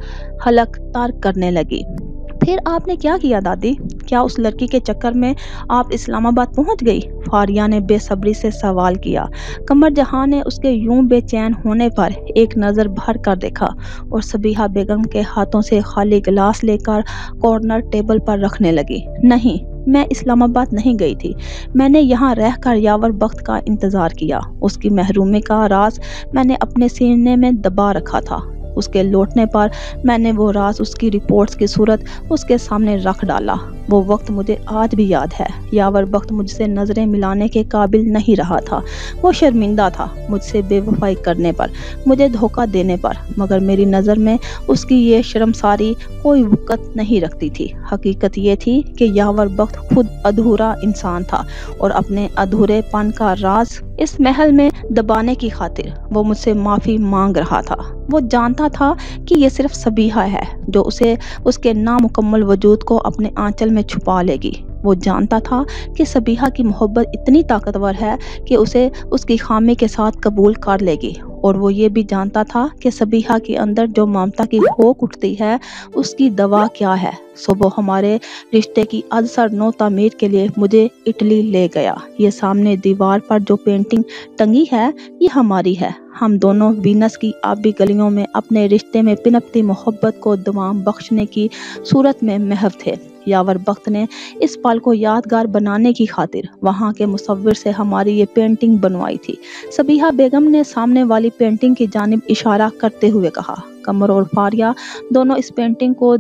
हलक तर करने लगी। फिर आपने क्या किया दादी? क्या उस लड़की के चक्कर में आप इस्लामाबाद पहुंच गई? फारिया ने बेसब्री से सवाल किया। कमर जहां ने उसके यूं बेचैन होने पर एक नज़र भर कर देखा और सबीहा बेगम के हाथों से खाली गिलास लेकर कॉर्नर टेबल पर रखने लगी। नहीं, मैं इस्लामाबाद नहीं गई थी। मैंने यहाँ रहकर यावर बख्त का इंतज़ार किया। उसकी महरूमी का राज मैंने अपने सीने में दबा रखा था। उसके लौटने पर मैंने वो राज उसकी रिपोर्ट्स की सूरत उसके सामने रख डाला। वो वक्त मुझे आज भी याद है। यावर बख्त मुझसे नज़रें मिलाने के काबिल नहीं रहा था। वो शर्मिंदा था मुझसे बेवफाई करने पर, मुझे धोखा देने पर, मगर मेरी नज़र में उसकी ये शर्मसारी कोई वक़्त नहीं रखती थी। हकीकत ये थी कि यावर बख्त खुद अधूरा इंसान था और अपने अधूरेपन का राज इस महल में दबाने की खातिर वो मुझसे माफ़ी मांग रहा था। वो जानता था कि ये सिर्फ सबीहा है जो उसे उसके नामुकम्मल वजूद को अपने आंचल में छुपा लेगी। वो जानता था कि सबीहा की मोहब्बत इतनी ताकतवर है कि उसे उसकी खामी के साथ कबूल कर लेगी। और वो ये भी जानता था कि सबीहा के अंदर जो ममता की होक उठती है उसकी दवा क्या है। सो वो हमारे रिश्ते की अदसर नो तामीर के लिए मुझे इटली ले गया। ये सामने दीवार पर जो पेंटिंग टंगी है ये हमारी है। हम दोनों वीनस की आबी गलियों में अपने रिश्ते में पिनपती मोहब्बत को दवाम बख्शने की सूरत में महव थे। यावर बख्त ने इस पल को यादगार बनाने की खातिर वहाँ के मुसव्विर से हमारी ये पेंटिंग बनवाई थी। सबीहा बेगम ने सामने वाली पेंटिंग की जानिब इशारा करते हुए कहा। कमर और फारिया दोनों इस पेंटिंग को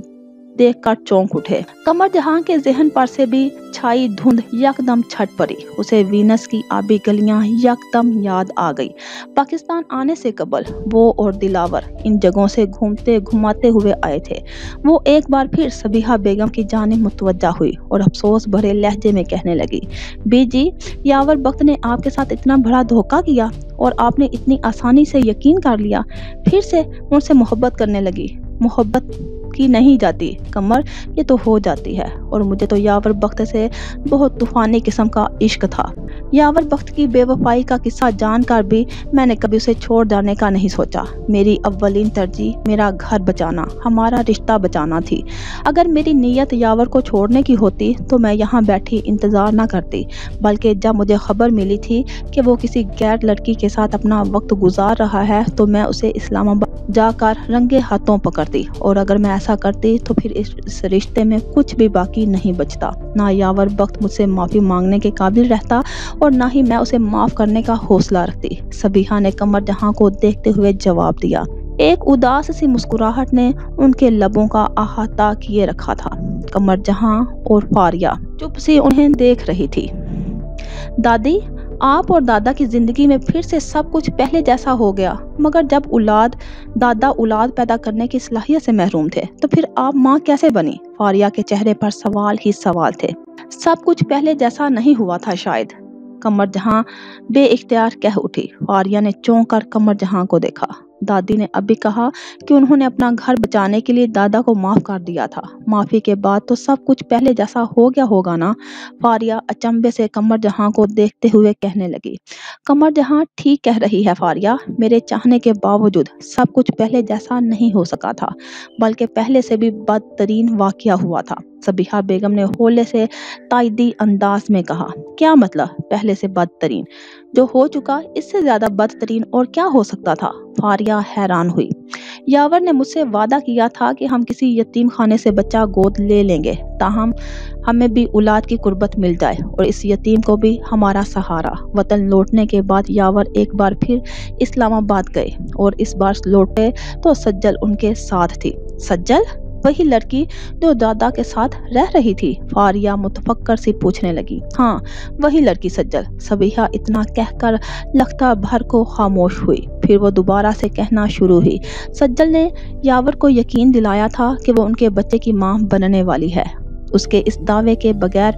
देखकर चौंक उठे। कमर जहां के जहन पर से भी छाई धुंध यकदम छट पड़ी। उसे वीनस की आबी गलियां यकदम याद आ गई। पाकिस्तान आने से कबल वो और दिलावर इन जगहों से घूमते घुमाते हुए आए थे। वो एक बार फिर सबीहा बेगम की जानिब मुतवज्जा हुई और अफसोस भरे लहजे में कहने लगी, बीजी, यावर बख्त ने आपके साथ इतना बड़ा धोखा किया और आपने इतनी आसानी से यकीन कर लिया, फिर से उनसे मोहब्बत करने लगी। मोहब्बत की नहीं जाती कमर, ये तो हो जाती है। और मुझे तो यावर बख्त से बहुत तूफानी किस्म का इश्क था। यावर बख्त की बेवफाई का किस्सा जानकर भी मैंने कभी उसे छोड़ जाने का नहीं सोचा। मेरी अव्वलीन तरजीह मेरा घर बचाना, हमारा रिश्ता बचाना थी। अगर मेरी नीयत यावर को छोड़ने की होती तो मैं यहाँ बैठी इंतज़ार ना करती, बल्कि जब मुझे खबर मिली थी कि वो किसी गैर लड़की के साथ अपना वक्त गुजार रहा है तो मैं उसे इस्लामाबाद जाकर रंगे हाथों पकड़ती। और अगर मैं ऐसा करती तो फिर इस रिश्ते में कुछ भी बाकी नहीं बचता। ना यावर बख्त मुझसे माफ़ी मांगने के काबिल रहता और ना ही मैं उसे माफ़ करने का हौसला रखती। सबीहा ने कमर जहां को देखते हुए जवाब दिया। एक उदास सी मुस्कुराहट ने उनके लबों का अहाता किए रखा था। कमर जहां और फारिया चुप से उन्हें देख रही थी। दादी, आप और दादा की जिंदगी में फिर से सब कुछ पहले जैसा हो गया, मगर जब दादा औलाद पैदा करने की सलाहियत से महरूम थे तो फिर आप माँ कैसे बनी? फारिया के चेहरे पर सवाल ही सवाल थे। सब कुछ पहले जैसा नहीं हुआ था शायद, कमर जहां बेइख्तियार कह उठी। फारिया ने चौंक कर कमर जहां को देखा। दादी ने अभी कहा कि उन्होंने अपना घर बचाने के लिए दादा को माफ कर दिया था। माफी के बाद तो सब कुछ पहले जैसा हो गया होगा ना? फारिया अचंभे से कमर जहां को देखते हुए कहने लगी। कमर जहां ठीक कह रही है फारिया, मेरे चाहने के बावजूद सब कुछ पहले जैसा नहीं हो सका था, बल्कि पहले से भी बदतरीन वाकया हुआ था। सबीहा बेगम ने होले से ताइदी अंदाज में कहा। क्या मतलब पहले से बदतरीन? जो हो चुका इससे ज्यादा बदतरीन और क्या हो सकता था? फारिया हैरान हुई। यावर ने मुझसे वादा किया था कि हम किसी यतीम खाने से बच्चा गोद ले लेंगे, ताहम हमें भी औलाद की कुर्बत मिल जाए और इस यतीम को भी हमारा सहारा। वतन लौटने के बाद यावर एक बार फिर इस्लामाबाद गए और इस बार लौटे तो सज्जल उनके साथ थी। सज्जल? वही लड़की जो दादा के साथ रह रही थी? फारिया मुतफक्कर सी पूछने लगी। हाँ, वही लड़की सज्जल। सबीहा इतना कहकर लख्ता भर को खामोश हुई। फिर वो दोबारा से कहना शुरू हुई। सज्जल ने यावर को यकीन दिलाया था कि वो उनके बच्चे की मां बनने वाली है। उसके इस दावे के बगैर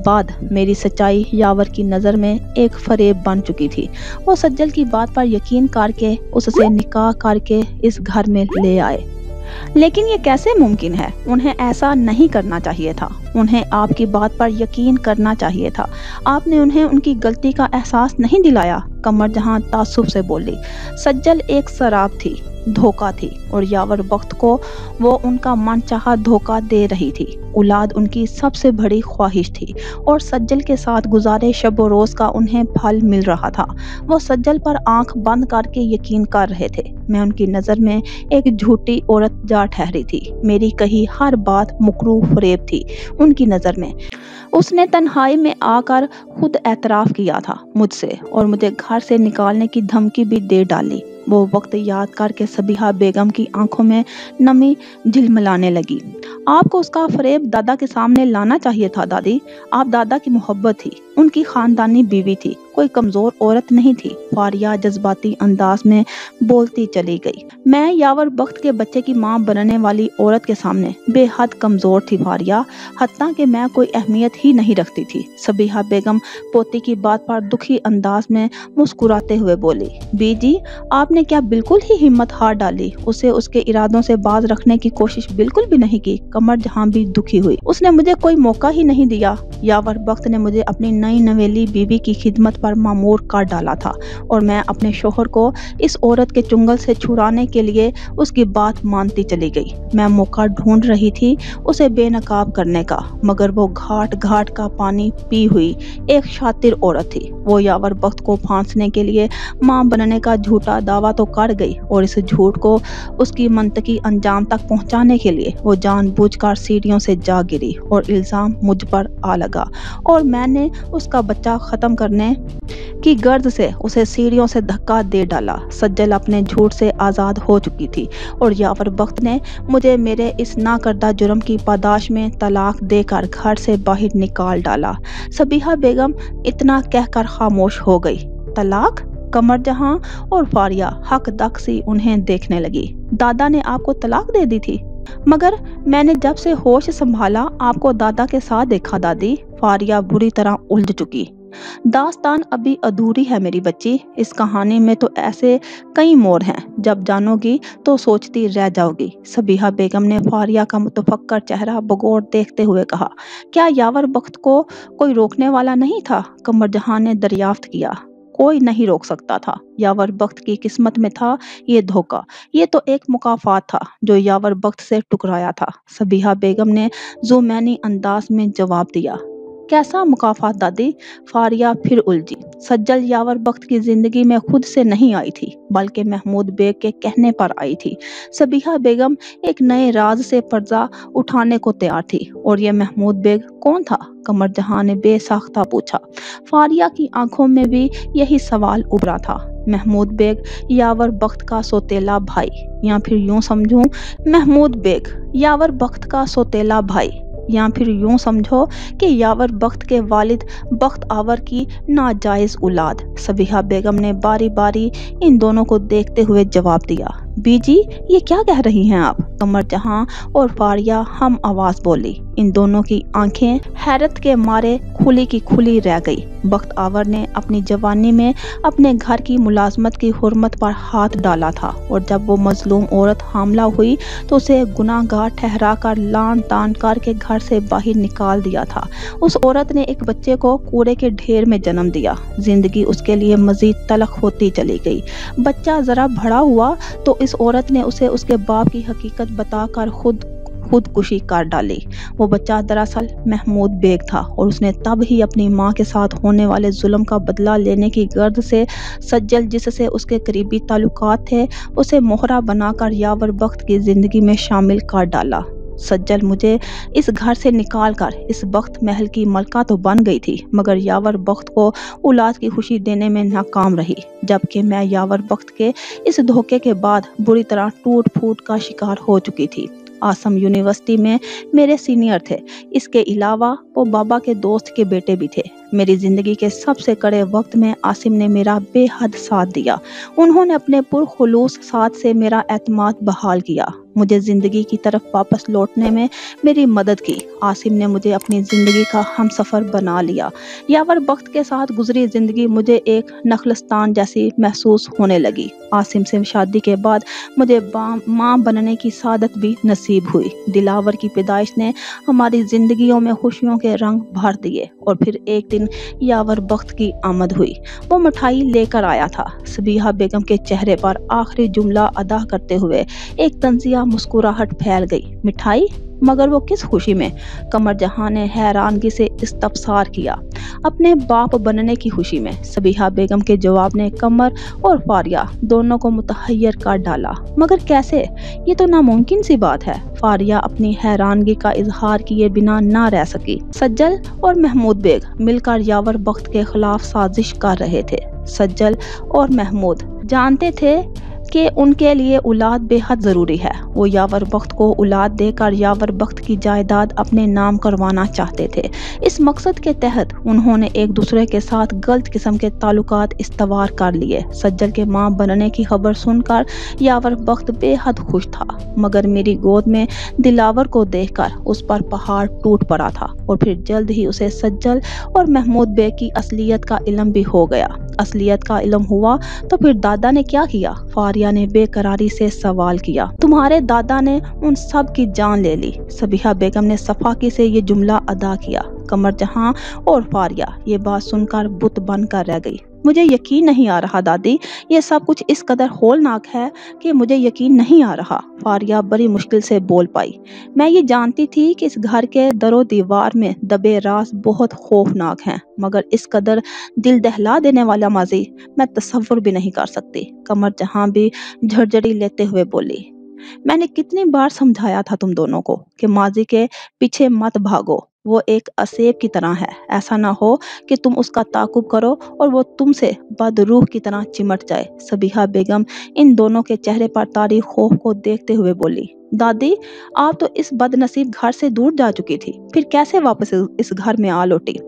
बाद मेरी सच्चाई यावर की नज़र में एक फरेब बन चुकी थी। वो सज्जल की बात पर यकीन करके उससे निकाह करके इस घर में ले आए। लेकिन ये कैसे मुमकिन है? उन्हें ऐसा नहीं करना चाहिए था। उन्हें आपकी बात पर यकीन करना चाहिए था। आपने उन्हें उनकी गलती का एहसास नहीं दिलाया। कमर जहां तासुब से बोली। सज्जल एक शराब थी, धोखा थी, और यावर वक्त को वो उनका मनचाहा धोखा दे रही थी। औलाद उनकी सबसे बड़ी ख्वाहिश थी और सज्जल के साथ गुजारे शब व रोज का उन्हें फल मिल रहा था। वो सज्जल पर आंख बंद करके यकीन कर रहे थे। मैं उनकी नज़र में एक झूठी औरत जा ठहरी थी। मेरी कही हर बात मुकरू फरेब थी उनकी नज़र में। उसने तन्हाई में आकर खुद एतराफ़ किया था मुझसे और मुझे घर से निकालने की धमकी भी दे डाली। वो वक्त याद करके सबीहा बेगम की आंखों में नमी झिलमिलाने लगी। आपको उसका फरेब दादा के सामने लाना चाहिए था दादी। आप दादा की मोहब्बत थी, उनकी खानदानी बीवी थी, कोई कमजोर औरत नहीं थी। फारिया जज्बाती अंदाज में बोलती चली गई। मैं यावर बख्त के बच्चे की मां बनने वाली औरत के सामने बेहद कमजोर थी फारिया, हत्ता कि मैं कोई अहमियत ही नहीं रखती थी। सबीहा बेगम पोती की बात पर दुखी अंदाज में मुस्कुराते हुए बोली। बीजी, आपने क्या बिल्कुल ही हिम्मत हार डाली? उसे उसके इरादों से बाज रखने की कोशिश बिल्कुल भी नहीं की। कमर जहां भी दुखी हुई। उसने मुझे कोई मौका ही नहीं दिया। यावर बख्त ने मुझे अपनी नई नवेली बीवी की खिदमत पर मामूर कर डाला था और मैं अपने शोहर को इस औरत के चुंगल से छुड़ाने के लिए उसकी बात मानती चली गई। मैं मौका ढूंढ रही थी उसे बेनकाब करने का, मगर वो घाट घाट का पानी पी हुई एक शातिर औरत थी। वो यावर बख्त को फांसने के लिए मां बनने का झूठा दावा तो कर गई और इस झूठ को उसकी मंतकी अंजाम तक पहुंचाने के लिए वो जानबूझकर सीढ़ियों से जा गिरी और इल्जाम मुझ पर आ लगा और मैंने उसका बच्चा खत्म करने की गर्ज से उसे सीढ़ियों से धक्का दे डाला। सज्जल अपने झूठ से आज़ाद हो चुकी थी और यावर बख्त ने मुझे मेरे इस नाकर्दा जुर्म की पादाश में तलाक देकर घर से बाहर निकाल डाला। सबीहा बेगम इतना कहकर खामोश हो गई। तलाक? कमर जहां और फारिया हक दक सी उन्हें देखने लगी। दादा ने आपको तलाक दे दी थी? मगर मैंने जब से होश संभाला आपको दादा के साथ देखा दादी। फारिया बुरी तरह उलझ चुकी। दास्तान अभी अधूरी है मेरी बच्ची। इस कहानी में तो ऐसे कई मोड़ हैं, जब जानोगी तो सोचती रह जाओगी। सबीहा बेगम ने फारिया का मुतफक्कर चेहरा बगौर देखते हुए कहा। क्या यावर बख्त को कोई रोकने वाला नहीं था? कमर जहां ने दरियाफ्त किया। कोई नहीं रोक सकता था। यावर बख्त की किस्मत में था ये धोखा। ये तो एक मुकाफात था जो यावर बख्त से टुकराया था। सबीहा बेगम ने जुमैनी अंदाज में जवाब दिया। कैसा मुकाफात दादी? फारिया फिर उलझी। सज्जल यावर बख्त की जिंदगी में खुद से नहीं आई थी, बल्कि महमूद बेग के कहने पर आई थी। सबीहा बेगम एक नए राज से पर्दा उठाने को तैयार थी। और ये महमूद बेग कौन था? कमर जहां ने बेसाख्ता पूछा। फारिया की आंखों में भी यही सवाल उभरा था। महमूद बेग यावर बख्त का सौतेला भाई, या फिर यूं समझूं महमूद बेग यावर बख्त का सौतेला भाई, या फिर यूं समझो कि यावर बख्त के वालिद बख्त आवर की नाजायज औलाद। सबीहा बेगम ने बारी बारी इन दोनों को देखते हुए जवाब दिया। बीजी ये क्या कह रही हैं आप? कमर जहां और फारिया हम आवाज बोली। इन दोनों की आंखें हैरत के मारे खुली की खुली रह गई। बख्त आवर ने अपनी जवानी में अपने घर की मुलाजमत की हुर्मत पर हाथ डाला था और जब वो मजलूम औरत हामला हुई तो उसे गुनाहगार ठहरा कर लान तान करके घर से बाहर निकाल दिया था। उस औरत ने एक बच्चे को कूड़े के ढेर में जन्म दिया। जिंदगी उसके लिए मजीद तलख होती चली गई। बच्चा जरा बड़ा हुआ तो इस औरत ने उसे उसके बाप की हकीकत बताकर खुदकुशी कर डाली। वो बच्चा दरअसल महमूद बेग था और उसने तब ही अपनी माँ के साथ होने वाले जुल्म का बदला लेने की गर्द से सज्जल जिससे उसके करीबी ताल्लुकात थे उसे मोहरा बनाकर यावर बख्त की जिंदगी में शामिल कर डाला। सज्जल मुझे इस घर से निकालकर इस बख्त महल की मलका तो बन गई थी मगर यावर बख्त को औलाद की खुशी देने में नाकाम रही। जबकि मैं यावर बख्त के इस धोखे के बाद बुरी तरह टूट फूट का शिकार हो चुकी थी। आसम यूनिवर्सिटी में मेरे सीनियर थे। इसके अलावा वो बाबा के दोस्त के बेटे भी थे। मेरी ज़िंदगी के सबसे कड़े वक्त में आसिम ने मेरा बेहद साथ दिया। उन्होंने अपने पुरखुलूस साथ से मेरा एतमाद बहाल किया। मुझे ज़िंदगी की तरफ वापस लौटने में मेरी मदद की। आसिम ने मुझे अपनी ज़िंदगी का हमसफ़र बना लिया। यावर बख्त के साथ गुजरी ज़िंदगी मुझे एक नखलस्तान जैसी महसूस होने लगी। आसिम से शादी के बाद मुझे माँ बनने की सादत भी नसीब हुई। दिलावर की पैदाइश ने हमारी ज़िंदगियों में खुशियों के रंग भर दिए और फिर एक दिन यावर बख्त की आमद हुई। वो मिठाई लेकर आया था। सबीहा बेगम के चेहरे पर आखिरी जुमला अदा करते हुए एक तंजिया मुस्कुराहट फैल गई। मिठाई? मगर वो किस खुशी में? कमर जहां ने हैरानगी से इस्तफसार किया। अपने बाप बनने की खुशी में, सबीहा बेगम के जवाब ने कमर और फारिया दोनों को मुतहय्यर कर डाला। मगर कैसे? ये तो नामुमकिन सी बात है। फारिया अपनी हैरानगी का इजहार किए बिना ना रह सकी। सज्जल और महमूद बेग मिलकर यावर बख्त के खिलाफ साजिश कर रहे थे। सज्जल और महमूद जानते थे कि उनके लिए औलाद बेहद ज़रूरी है। वो यावर बख्त को औलाद देकर यावर बख्त की जायदाद अपने नाम करवाना चाहते थे। इस मकसद के तहत उन्होंने एक दूसरे के साथ गलत किस्म के ताल्लुकात इस्तवार कर लिए। सज्जल के माँ बनने की खबर सुनकर यावर बख्त बेहद खुश था मगर मेरी गोद में दिलावर को देखकर उस पर पहाड़ टूट पड़ा था और फिर जल्द ही उसे सज्जल और महमूद बेग की असलियत का इल्म भी हो गया। असलियत का इल्म हुआ तो फिर दादा ने क्या किया? फारिया ने बेकरारी से सवाल किया। तुम्हारे दादा ने उन सब की जान ले ली। सबीहा बेगम ने सफाकी से ये जुमला अदा किया। कमर जहां और फारिया ये बात सुनकर बुत बनकर रह गई। मुझे यकीन नहीं आ रहा दादी, ये सब कुछ इस कदर होलनाक है कि मुझे यकीन नहीं आ रहा। फारिया बड़ी मुश्किल से बोल पाई। मैं ये जानती थी कि इस घर के दरो दीवार में दबे राज बहुत खौफनाक हैं मगर इस कदर दिल दहला देने वाला माजी मैं तसव्वुर भी नहीं कर सकती। कमर जहां भी झड़झड़ी लेते हुए बोली। मैंने कितनी बार समझाया था तुम दोनों को कि माजी के पीछे मत भागो। वो एक असेब की तरह है। ऐसा ना हो कि तुम उसका ताकुब करो और वो तुमसे बदरूह की तरह चिमट जाए। सबीहा बेगम इन दोनों के चेहरे पर तारी खौफ को देखते हुए बोली। दादी, आप तो इस बदनसीब घर से दूर जा चुकी थी, फिर कैसे वापस इस घर में आ लौटी?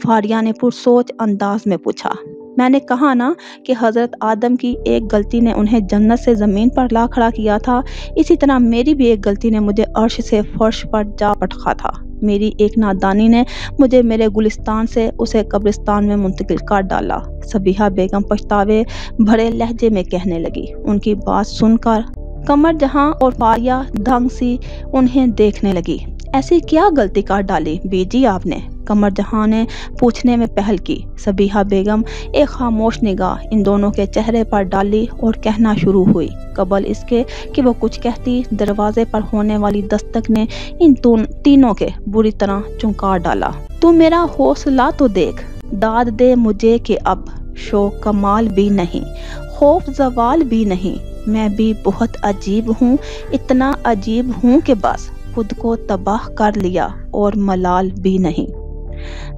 फारिया ने पुरसोच अंदाज में पूछा। मैंने कहा ना कि हजरत आदम की एक गलती ने उन्हें जन्नत से ज़मीन पर ला खड़ा किया था, इसी तरह मेरी भी एक गलती ने मुझे अर्श से फर्श पर जा पटका था। मेरी एक नादानी ने मुझे मेरे गुलिस्तान से उसे कब्रिस्तान में मुंतकिल कर डाला। सबीहा बेगम पछतावे भरे लहजे में कहने लगी। उनकी बात सुनकर कमर जहां और फारिया दंग सी उन्हें देखने लगी। ऐसी क्या गलती कर डाली बीजी आपने? कमर जहां ने पूछने में पहल की। सबीहा बेगम एक खामोश निगाह इन दोनों के चेहरे पर डाली और कहना शुरू हुई। कबल इसके कि वो कुछ कहती, दरवाजे पर होने वाली दस्तक ने इन तीनों के बुरी तरह चौंका डाला। तू मेरा हौसला तो देख, दाद दे मुझे कि अब शौक कमाल भी नहीं, खौफ जवाल भी नहीं। मैं भी बहुत अजीब हूँ, इतना अजीब हूँ कि बस खुद को तबाह कर लिया और मलाल भी नहीं।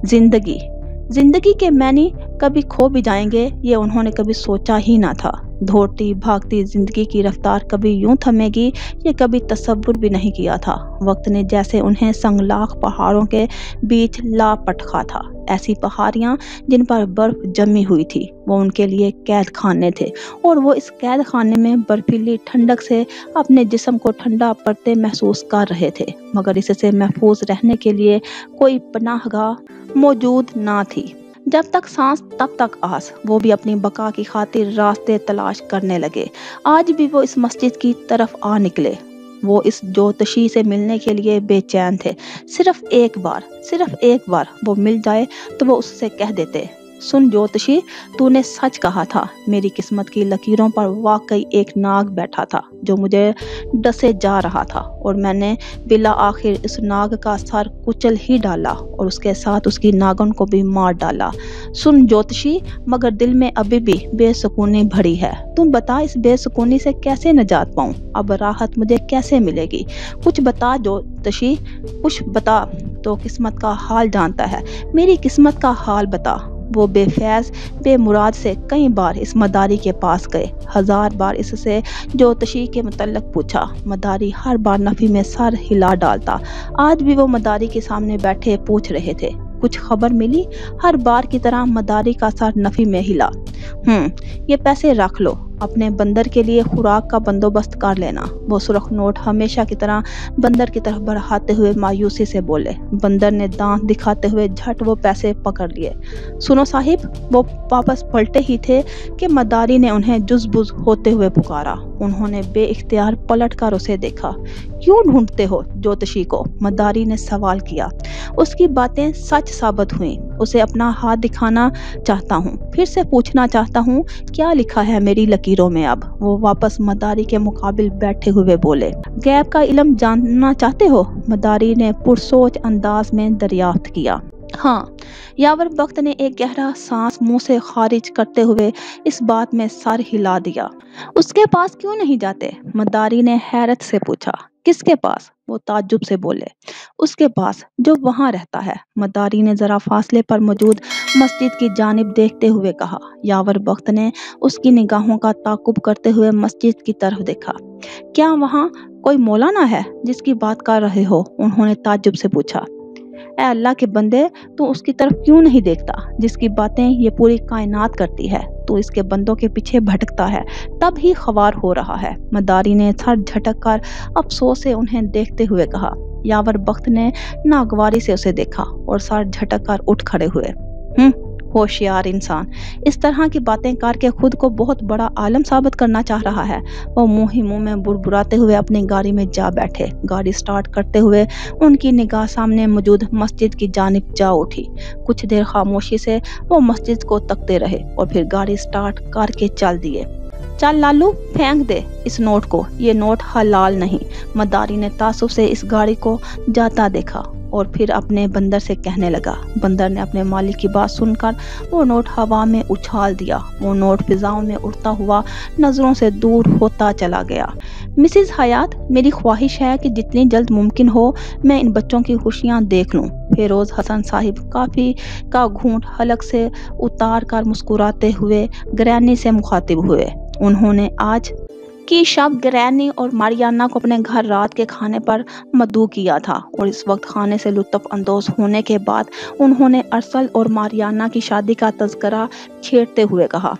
जिंदगी के मैनी कभी खो भी जाएंगे ये उन्होंने कभी सोचा ही ना था। दौड़ती भागती जिंदगी की रफ्तार कभी यूं थमेगी ये कभी तसव्वुर भी नहीं किया था। वक्त ने जैसे उन्हें संगलाख पहाड़ों के बीच लापटखा था। ऐसी पहाड़ियाँ जिन पर बर्फ जमी हुई थी वो उनके लिए कैद खाने थे और वो इस कैद खाने में बर्फीली ठंडक से अपने जिस्म को ठंडा पड़ते महसूस कर रहे थे, मगर इससे महफूज रहने के लिए कोई पनाहगाह मौजूद ना थी। जब तक सांस तब तक आस, वो भी अपनी बका की खातिर रास्ते तलाश करने लगे। आज भी वो इस मस्जिद की तरफ आ निकले। वो इस ज्योतिषी से मिलने के लिए बेचैन थे। सिर्फ एक बार वो मिल जाए तो वो उससे कह देते, सुन ज्योतिषी, तूने सच कहा था। मेरी किस्मत की लकीरों पर वाकई एक नाग बैठा था जो मुझे डसे जा रहा था और मैंने बिला आखिर इस नाग का सर कुचल ही डाला और उसके साथ उसकी नागन को भी मार डाला। सुन ज्योतिषी, मगर दिल में अभी भी बेसुकूनी भरी है। तुम बता, इस बेसुकूनी से कैसे निजात पाऊं? अब राहत मुझे कैसे मिलेगी? कुछ बता ज्योतिषी, कुछ बता। तो किस्मत का हाल जानता है, मेरी किस्मत का हाल बता। वो बेफैज बेमुराद से कई बार इस मदारी के पास गए, 1000 बार इससे ज्योतिषी के मुतल्लक पूछा। मदारी हर बार नफी में सर हिला डालता। आज भी वो मदारी के सामने बैठे पूछ रहे थे, कुछ खबर मिली? हर बार की तरह मदारी का सर नफी में हिला। ये पैसे रख लो, अपने बंदर के लिए खुराक का बंदोबस्त कर लेना। वो सुर्ख नोट हमेशा की तरह बंदर की तरफ बढ़ाते हुए मायूसी से बोले। बंदर ने दांत दिखाते हुए झट वो पैसे पकड़ लिए। सुनो साहिब, वो वापस पलटे ही थे कि मदारी ने उन्हें जुज़बुज़ होते हुए पुकारा। उन्होंने बेइख्तियार पलट कर उसे देखा। क्यों ढूंढते हो ज्योतिषी को? मदारी ने सवाल किया। उसकी बातें सच साबित हुई। उसे अपना हाथ दिखाना चाहता हूँ, फिर से पूछना चाहता हूँ, क्या लिखा है मेरी लकीरों में? अब वो वापस मदारी के मुकाबिल बैठे हुए बोले। गैब का इल्म जानना चाहते हो? मदारी ने पुरसोच अंदाज में दरियाफ्त किया। हाँ। यावर बख्त ने एक गहरा सांस मुंह से खारिज करते हुए इस बात में सर हिला दिया। उसके पास क्यों नहीं जाते? मदारी ने हैरत से पूछा। किसके पास? वो ताज्जुब से बोले। उसके पास जो वहां रहता है। मदारी ने जरा फासले पर मौजूद मस्जिद की जानिब देखते हुए कहा। यावर बख्त ने उसकी निगाहों का ताकुब करते हुए मस्जिद की तरफ देखा। क्या वहां कोई मौलाना है जिसकी बात कर रहे हो? उन्होंने ताज्जुब से पूछा। ऐ अल्लाह के बंदे, तू उसकी तरफ क्यों नहीं देखता जिसकी बातें ये पूरी कायनात करती है? तू इसके बंदों के पीछे भटकता है, तब ही ख्वार हो रहा है। मदारी ने सर झटक कर अफसोस से उन्हें देखते हुए कहा। यावर बख्त ने नागवारी से उसे देखा और सर झटक कर उठ खड़े हुए। होशियार इंसान इस तरह की बातें करके खुद को बहुत बड़ा आलम साबित करना चाह रहा है। वो मुंह ही मुंह में बुरबुराते हुए अपनी गाड़ी में जा बैठे। गाड़ी स्टार्ट करते हुए उनकी निगाह सामने मौजूद मस्जिद की जानिब जा उठी। कुछ देर खामोशी से वो मस्जिद को तकते रहे और फिर गाड़ी स्टार्ट करके चल दिए। चल लालू, फेंक दे इस नोट को, ये नोट हलाल नहीं। मदारी ने तासुब से इस गाड़ी को जाता देखा और फिर अपने बंदर से कहने लगा। बंदर ने अपने मालिक की बात सुनकर वो नोट हवा में उछाल दिया। वो नोट फिजाओं में उड़ता हुआ नजरों से दूर होता चला गया। मिसिज हयात, मेरी ख्वाहिश है कि जितनी जल्द मुमकिन हो मैं इन बच्चों की खुशियां देख लूं। फेरोज हसन साहिब काफी का घूंट हलक से उतार कर मुस्कुराते हुए ग्रैनी से मुखातिब हुए। उन्होंने आज की शब ग्रैनी और मारियाना को अपने घर रात के खाने पर मदऊ किया था और इस वक्त खाने से लुत्फ अंदोज होने के बाद उन्होंने अरसल और मारियाना की शादी का तज़किरा छेड़ते हुए कहा।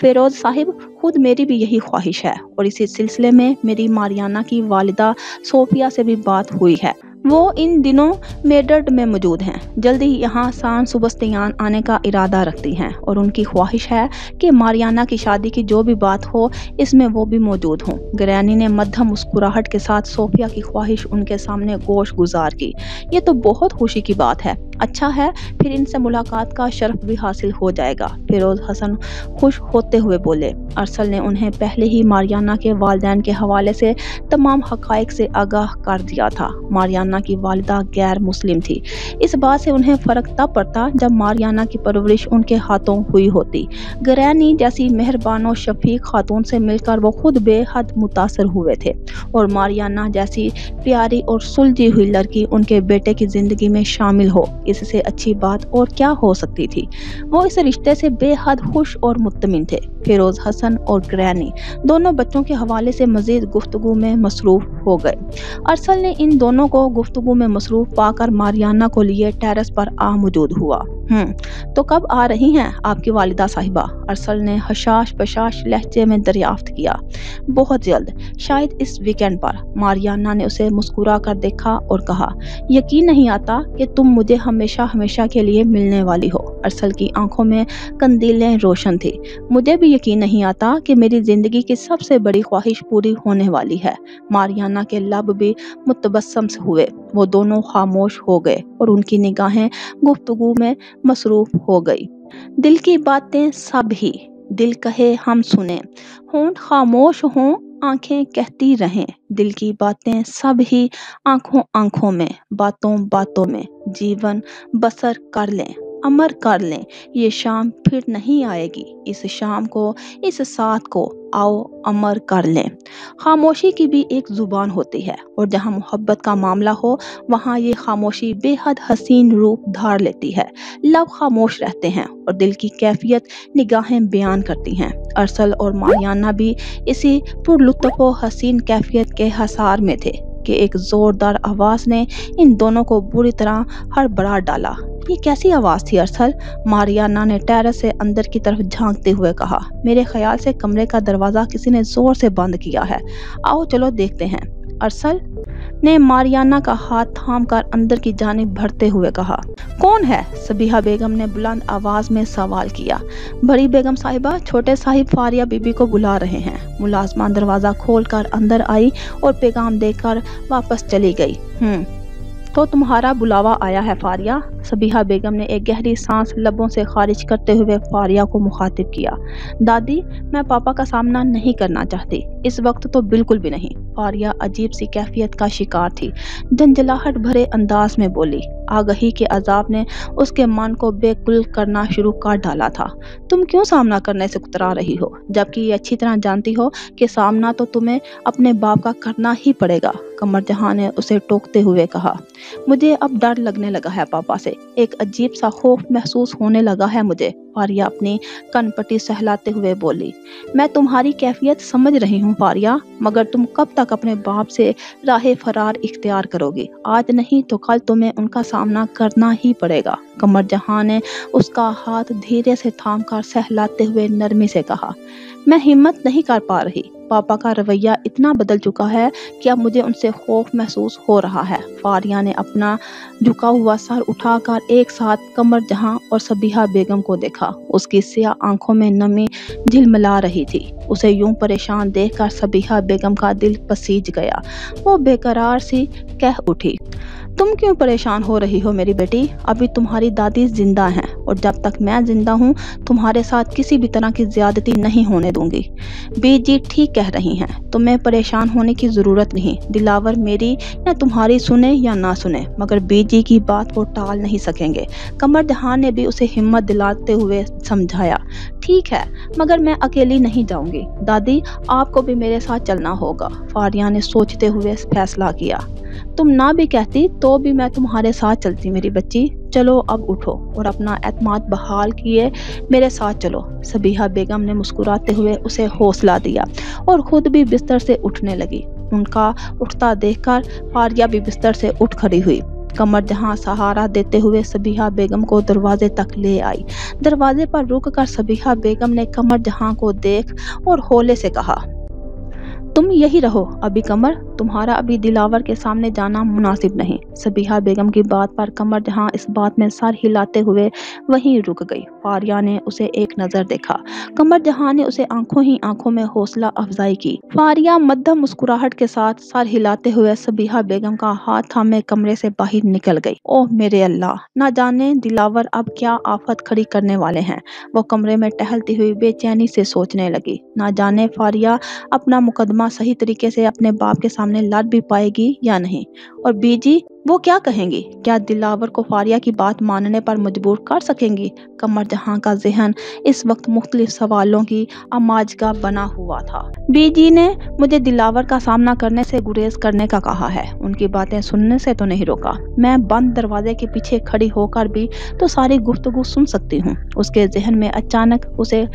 फेरोज साहिब, खुद मेरी भी यही ख्वाहिश है और इसी सिलसिले में मेरी मारियाना की वालिदा सोफिया से भी बात हुई है। वो इन दिनों मेडर्ड में मौजूद हैं। जल्दी ही यहाँ सान सुबस्तियान आने का इरादा रखती हैं और उनकी ख्वाहिश है कि मारियाना की शादी की जो भी बात हो इसमें वो भी मौजूद हों। ग्रैनी ने मध्यम मुस्कुराहट के साथ सोफिया की ख्वाहिश उनके सामने गोश गुजार की। ये तो बहुत खुशी की बात है। अच्छा है, फिर इनसे मुलाकात का शर्फ भी हासिल हो जाएगा। फिरोज हसन खुश होते हुए बोले। अरसल ने उन्हें पहले ही मारियाना के वालिदैन के हवाले से तमाम हकाइक से आगाह कर दिया था। मारियाना की वालिदा गैर मुस्लिम थी। इस बात से उन्हें फर्क तब पड़ता जब मारियाना की परवरिश उनके हाथों हुई होती। ग्रैनी जैसी मेहरबान और शफीक खातून से मिलकर वो खुद बेहद मुतासर हुए थे और मारियाना जैसी प्यारी और सुलझी हुई लड़की उनके बेटे की जिंदगी में शामिल हो इससे अच्छी बात और क्या हो सकती थी। वो इस रिश्ते से बेहद खुश और मुत्तमिन थे। फिरोज हसन और ग्रैनी दोनों बच्चों के हवाले से मजीद गुफ्तगू में मसरूफ हो गए। अरसल ने इन दोनों को गुफ्तगू में मसरूफ पाकर मारियाना को लिए टेरेस पर आ मौजूद हुआ। तो कब आ रही हैं आपकी वालिदा साहिबा? अरसल ने हशाश बशाश लहजे में दरियाफ्त किया। बहुत जल्द, शायद इस वीकेंड पर। मारियाना ने उसे मुस्कुरा कर देखा और कहा, यकीन नहीं आता कि तुम मुझे हमेशा हमेशा के लिए मिलने वाली हो। अरसल की आंखों में कंदीलें रोशन थी। मुझे भी यकीन नहीं आता कि मेरी जिंदगी की सबसे बड़ी ख्वाहिश पूरी होने वाली है। मारियाना के लब भी मुतबस्सम हुए। वो दोनों खामोश हो गए और उनकी निगाहें गुफ्तगू में मसरूफ हो गई। दिल की बातें सब ही, दिल कहे हम सुने, होंठ खामोश हों आंखें कहती रहें, दिल की बातें सब ही आंखों आंखों में, बातों बातों में जीवन बसर कर लें, अमर कर लें। ये शाम फिर नहीं आएगी, इस शाम को, इस साथ को आओ अमर कर लें। खामोशी की भी एक जुबान होती है और जहाँ मोहब्बत का मामला हो वहाँ ये खामोशी बेहद हसीन रूप धार लेती है। लब खामोश रहते हैं और दिल की कैफियत निगाहें बयान करती हैं। अरसल और मारियाना भी इसी पुरलुत्फ व हसीन कैफियत के हसार में थे कि एक जोरदार आवाज ने इन दोनों को बुरी तरह हड़बड़ा डाला। ये कैसी आवाज थी अरसल? मारियाना ने टेरेस से अंदर की तरफ झांकते हुए कहा। मेरे ख्याल से कमरे का दरवाजा किसी ने जोर से बंद किया है। आओ चलो देखते हैं। अरसल ने मारियाना का हाथ थाम कर अंदर की जानिब बढ़ते हुए कहा। कौन है? सबीहा बेगम ने बुलंद आवाज में सवाल किया। बड़ी बेगम साहिबा, छोटे साहिब फारिया बीबी को बुला रहे हैं। मुलाजमा दरवाजा खोलकर अंदर आई और पैगाम देकर वापस चली गई। तो तुम्हारा बुलावा आया है फारिया? सबीहा बेगम ने एक गहरी सांस लबों से खारिज करते हुए फारिया को मुखातिब किया। दादी, मैं पापा का सामना नहीं करना चाहती, इस वक्त तो बिल्कुल भी नहीं। फारिया अजीब सी कैफियत का शिकार थी। झंझलाहट भरे अंदाज में बोली। आगही के अजाब ने उसके मन को बेकुल करना शुरू कर डाला था। तुम क्यों सामना करने से उतरा रही हो, जबकि ये अच्छी तरह जानती हो कि सामना तो तुम्हें अपने बाप का करना ही पड़ेगा। कमर जहां ने उसे टोकते हुए कहा। मुझे अब डर लगने लगा है पापा से, एक अजीब सा खौफ महसूस होने लगा है मुझे। फारिया अपनी कनपटी सहलाते हुए बोली। मैं तुम्हारी कैफियत समझ रही हूँ फारिया, मगर तुम कब तक अपने बाप से राह फरार इख्तियार करोगी? आज नहीं तो कल तुम्हें उनका सामना करना ही पड़ेगा। कमर जहां ने उसका हाथ धीरे से थामकर सहलाते हुए नरमी से कहा। मैं हिम्मत नहीं कर पा रही। पापा का रवैया इतना बदल चुका है कि अब मुझे उनसे खौफ महसूस हो रहा है। फारिया ने अपना झुका हुआ सर उठाकर एक साथ कमर जहां और सबीहा बेगम को देखा। उसकी स्याह आंखों में नमी झिलमिला रही थी। उसे यूं परेशान देखकर सबीहा बेगम का दिल पसीज गया। वो बेकरार सी कह उठी। तुम क्यों परेशान हो रही हो मेरी बेटी? अभी तुम्हारी दादी जिंदा हैं और जब तक मैं जिंदा हूँ तुम्हारे साथ किसी भी तरह की ज्यादती नहीं होने दूंगी। बीजी ठीक कह रही हैं, तुम्हें परेशान होने की जरूरत नहीं। दिलावर मेरी या तुम्हारी सुने या ना सुने, मगर बीजी की बात को टाल नहीं सकेंगे। कमर जहां ने भी उसे हिम्मत दिलाते हुए समझाया। ठीक है, मगर मैं अकेली नहीं जाऊंगी। दादी, आपको भी मेरे साथ चलना होगा। फारिया ने सोचते हुए फैसला किया। तुम ना भी कहती तो भी मैं तुम्हारे साथ चलती मेरी बच्ची। चलो अब उठो और अपना एतमाद बहाल किए मेरे साथ चलो। सबीहा बेगम ने मुस्कुराते हुए उसे हौसला दिया और खुद भी बिस्तर से उठने लगी। उनका उठता देखकर फारिया भी बिस्तर से उठ खड़ी हुई। कमर जहां सहारा देते हुए सबीहा बेगम को दरवाजे तक ले आई। दरवाजे पर रुककर सबीहा बेगम ने कमर जहां को देख और हौले से कहा। तुम यही रहो अभी कमर, तुम्हारा अभी दिलावर के सामने जाना मुनासिब नहीं। सबीहा बेगम की बात पर कमर जहां इस बात में सर हिलाते हुए वहीं रुक गई। फारिया ने उसे एक नजर देखा। कमर जहां ने उसे आंखों ही आंखों में हौसला अफजाई की। फारिया मध्यम मुस्कुराहट के साथ सर हिलाते हुए सबीहा बेगम का हाथ थामे कमरे से बाहर निकल गई। ओह मेरे अल्लाह, ना जाने दिलावर अब क्या आफत खड़ी करने वाले हैं। वो कमरे में टहलती हुई बेचैनी से सोचने लगी। ना जाने फारिया अपना मुकदमा सही तरीके से अपने बाप के सामने लड़ भी पाएगी या नहीं। और बीजी, वो क्या कहेंगी? क्या दिलावर को फारिया की बात मानने पर मजबूर कर सकेंगी? कमर जहां का ज़हन इस वक्त मुख्तलिफ सवालों की आमाजगा बना हुआ था। बीजी ने मुझे दिलावर का सामना करने से गुरेज करने का कहा है, उनकी बातें सुनने से तो नहीं रोका। मैं बंद दरवाजे के पीछे खड़ी होकर भी तो सारी गुफ्तगू सुन सकती हूँ। उसके जहन में अचानक उसे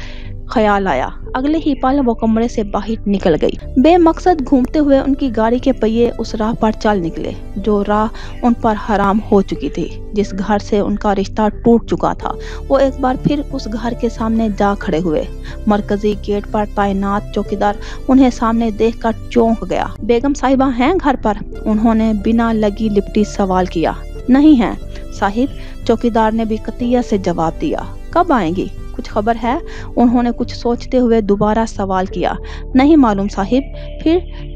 ख्याल आया। अगले ही पल वो कमरे से बाहर निकल गई। बेमकसद घूमते हुए उनकी गाड़ी के पहिए उस राह पर चल निकले जो राह उन पर हराम हो चुकी थी। जिस घर से उनका रिश्ता टूट चुका था, वो एक बार फिर उस घर के सामने जा खड़े हुए। मरकजी गेट पर तैनात चौकीदार उन्हें सामने देखकर चौंक गया। बेगम साहिबा हैं घर पर? उन्होंने बिना लगी लिपटी सवाल किया। नहीं है साहिब, चौकीदार ने भी कतियत से जवाब दिया। कब आएंगी? कुछ खबर है? उन्होंने कुछ सोचते हुए दोबारा सवाल किया। नहीं मालूम साहिब।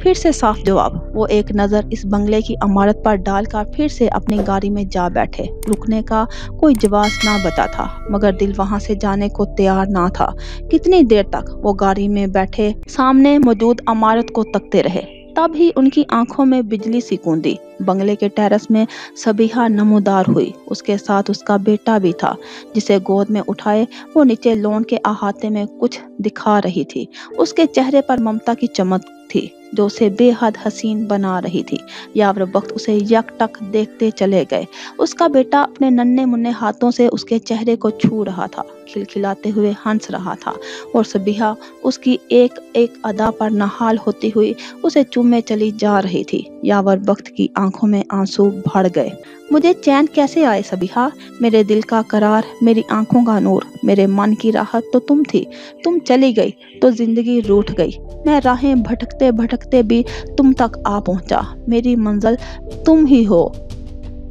फिर से साफ जवाब। वो एक नज़र इस बंगले की इमारत पर डालकर फिर से अपनी गाड़ी में जा बैठे। रुकने का कोई जवाब ना बचा था, मगर दिल वहां से जाने को तैयार ना था। कितनी देर तक वो गाड़ी में बैठे सामने मौजूद इमारत को तकते रहे। तब ही उनकी आंखों में बिजली सी कूदी। बंगले के टेरेस में सबीहा नमूदार हुई। उसके साथ उसका बेटा भी था, जिसे गोद में उठाए वो नीचे लॉन के अहाते में कुछ दिखा रही थी। उसके चेहरे पर ममता की चमक थी जो उसे बेहद हसीन बना रही थी। यावर वक्त उसे यकटक देखते चले गए। उसका बेटा अपने नन्हे मुन्ने हाथों से उसके चेहरे को छू रहा था, खिलखिलाते हुए हंस रहा था, और सबीहा उसकी एक एक अदा पर नहाल होती हुई उसे चूमे चली जा रही थी। यावर वक्त की आंखों में आंसू भर गए। मुझे चैन कैसे आए सबीहा? मेरे दिल का करार, मेरी आंखों का नूर, मेरे मन की राहत तो तुम थी। तुम चली गई तो जिंदगी रूठ गई। मैं राहें भटकते भटकते भी तुम तक आ पहुंचा। मेरी मंजिल तुम ही हो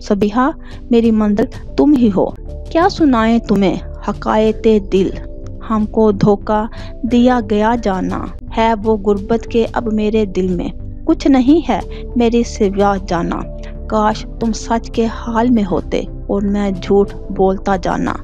सबीहा, मेरी मंजिल तुम ही हो। क्या सुनाएं तुम्हें हकायते दिल, हमको धोखा दिया गया जाना है वो गुर्बत के अब मेरे दिल में कुछ नहीं है मेरी सिवा जाना। काश तुम सच के हाल में होते और मैं झूठ बोलता जाना।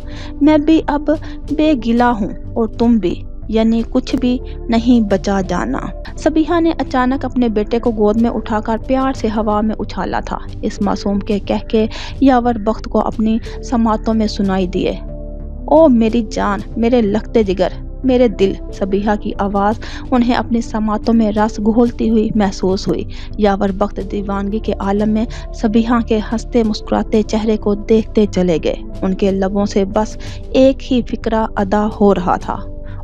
मैं भी अब बेगिला हूँ और तुम भी, यानी कुछ भी नहीं बचा जाना। सबीहा ने अचानक अपने बेटे को गोद में उठाकर प्यार से हवा में उछाला था। इस मासूम के कहके यावर वक्त को अपनी समातों में सुनाई दिए। ओ मेरी जान, मेरे लखते जिगर, मेरे दिल। सबीहा की आवाज़ उन्हें अपनी समातों में रस घोलती हुई महसूस हुई। यावर वक्त दीवानगी के आलम में सबीहा के हंसते मुस्कुराते चेहरे को देखते चले गए। उनके लबों से बस एक ही फिक्रा अदा हो रहा था।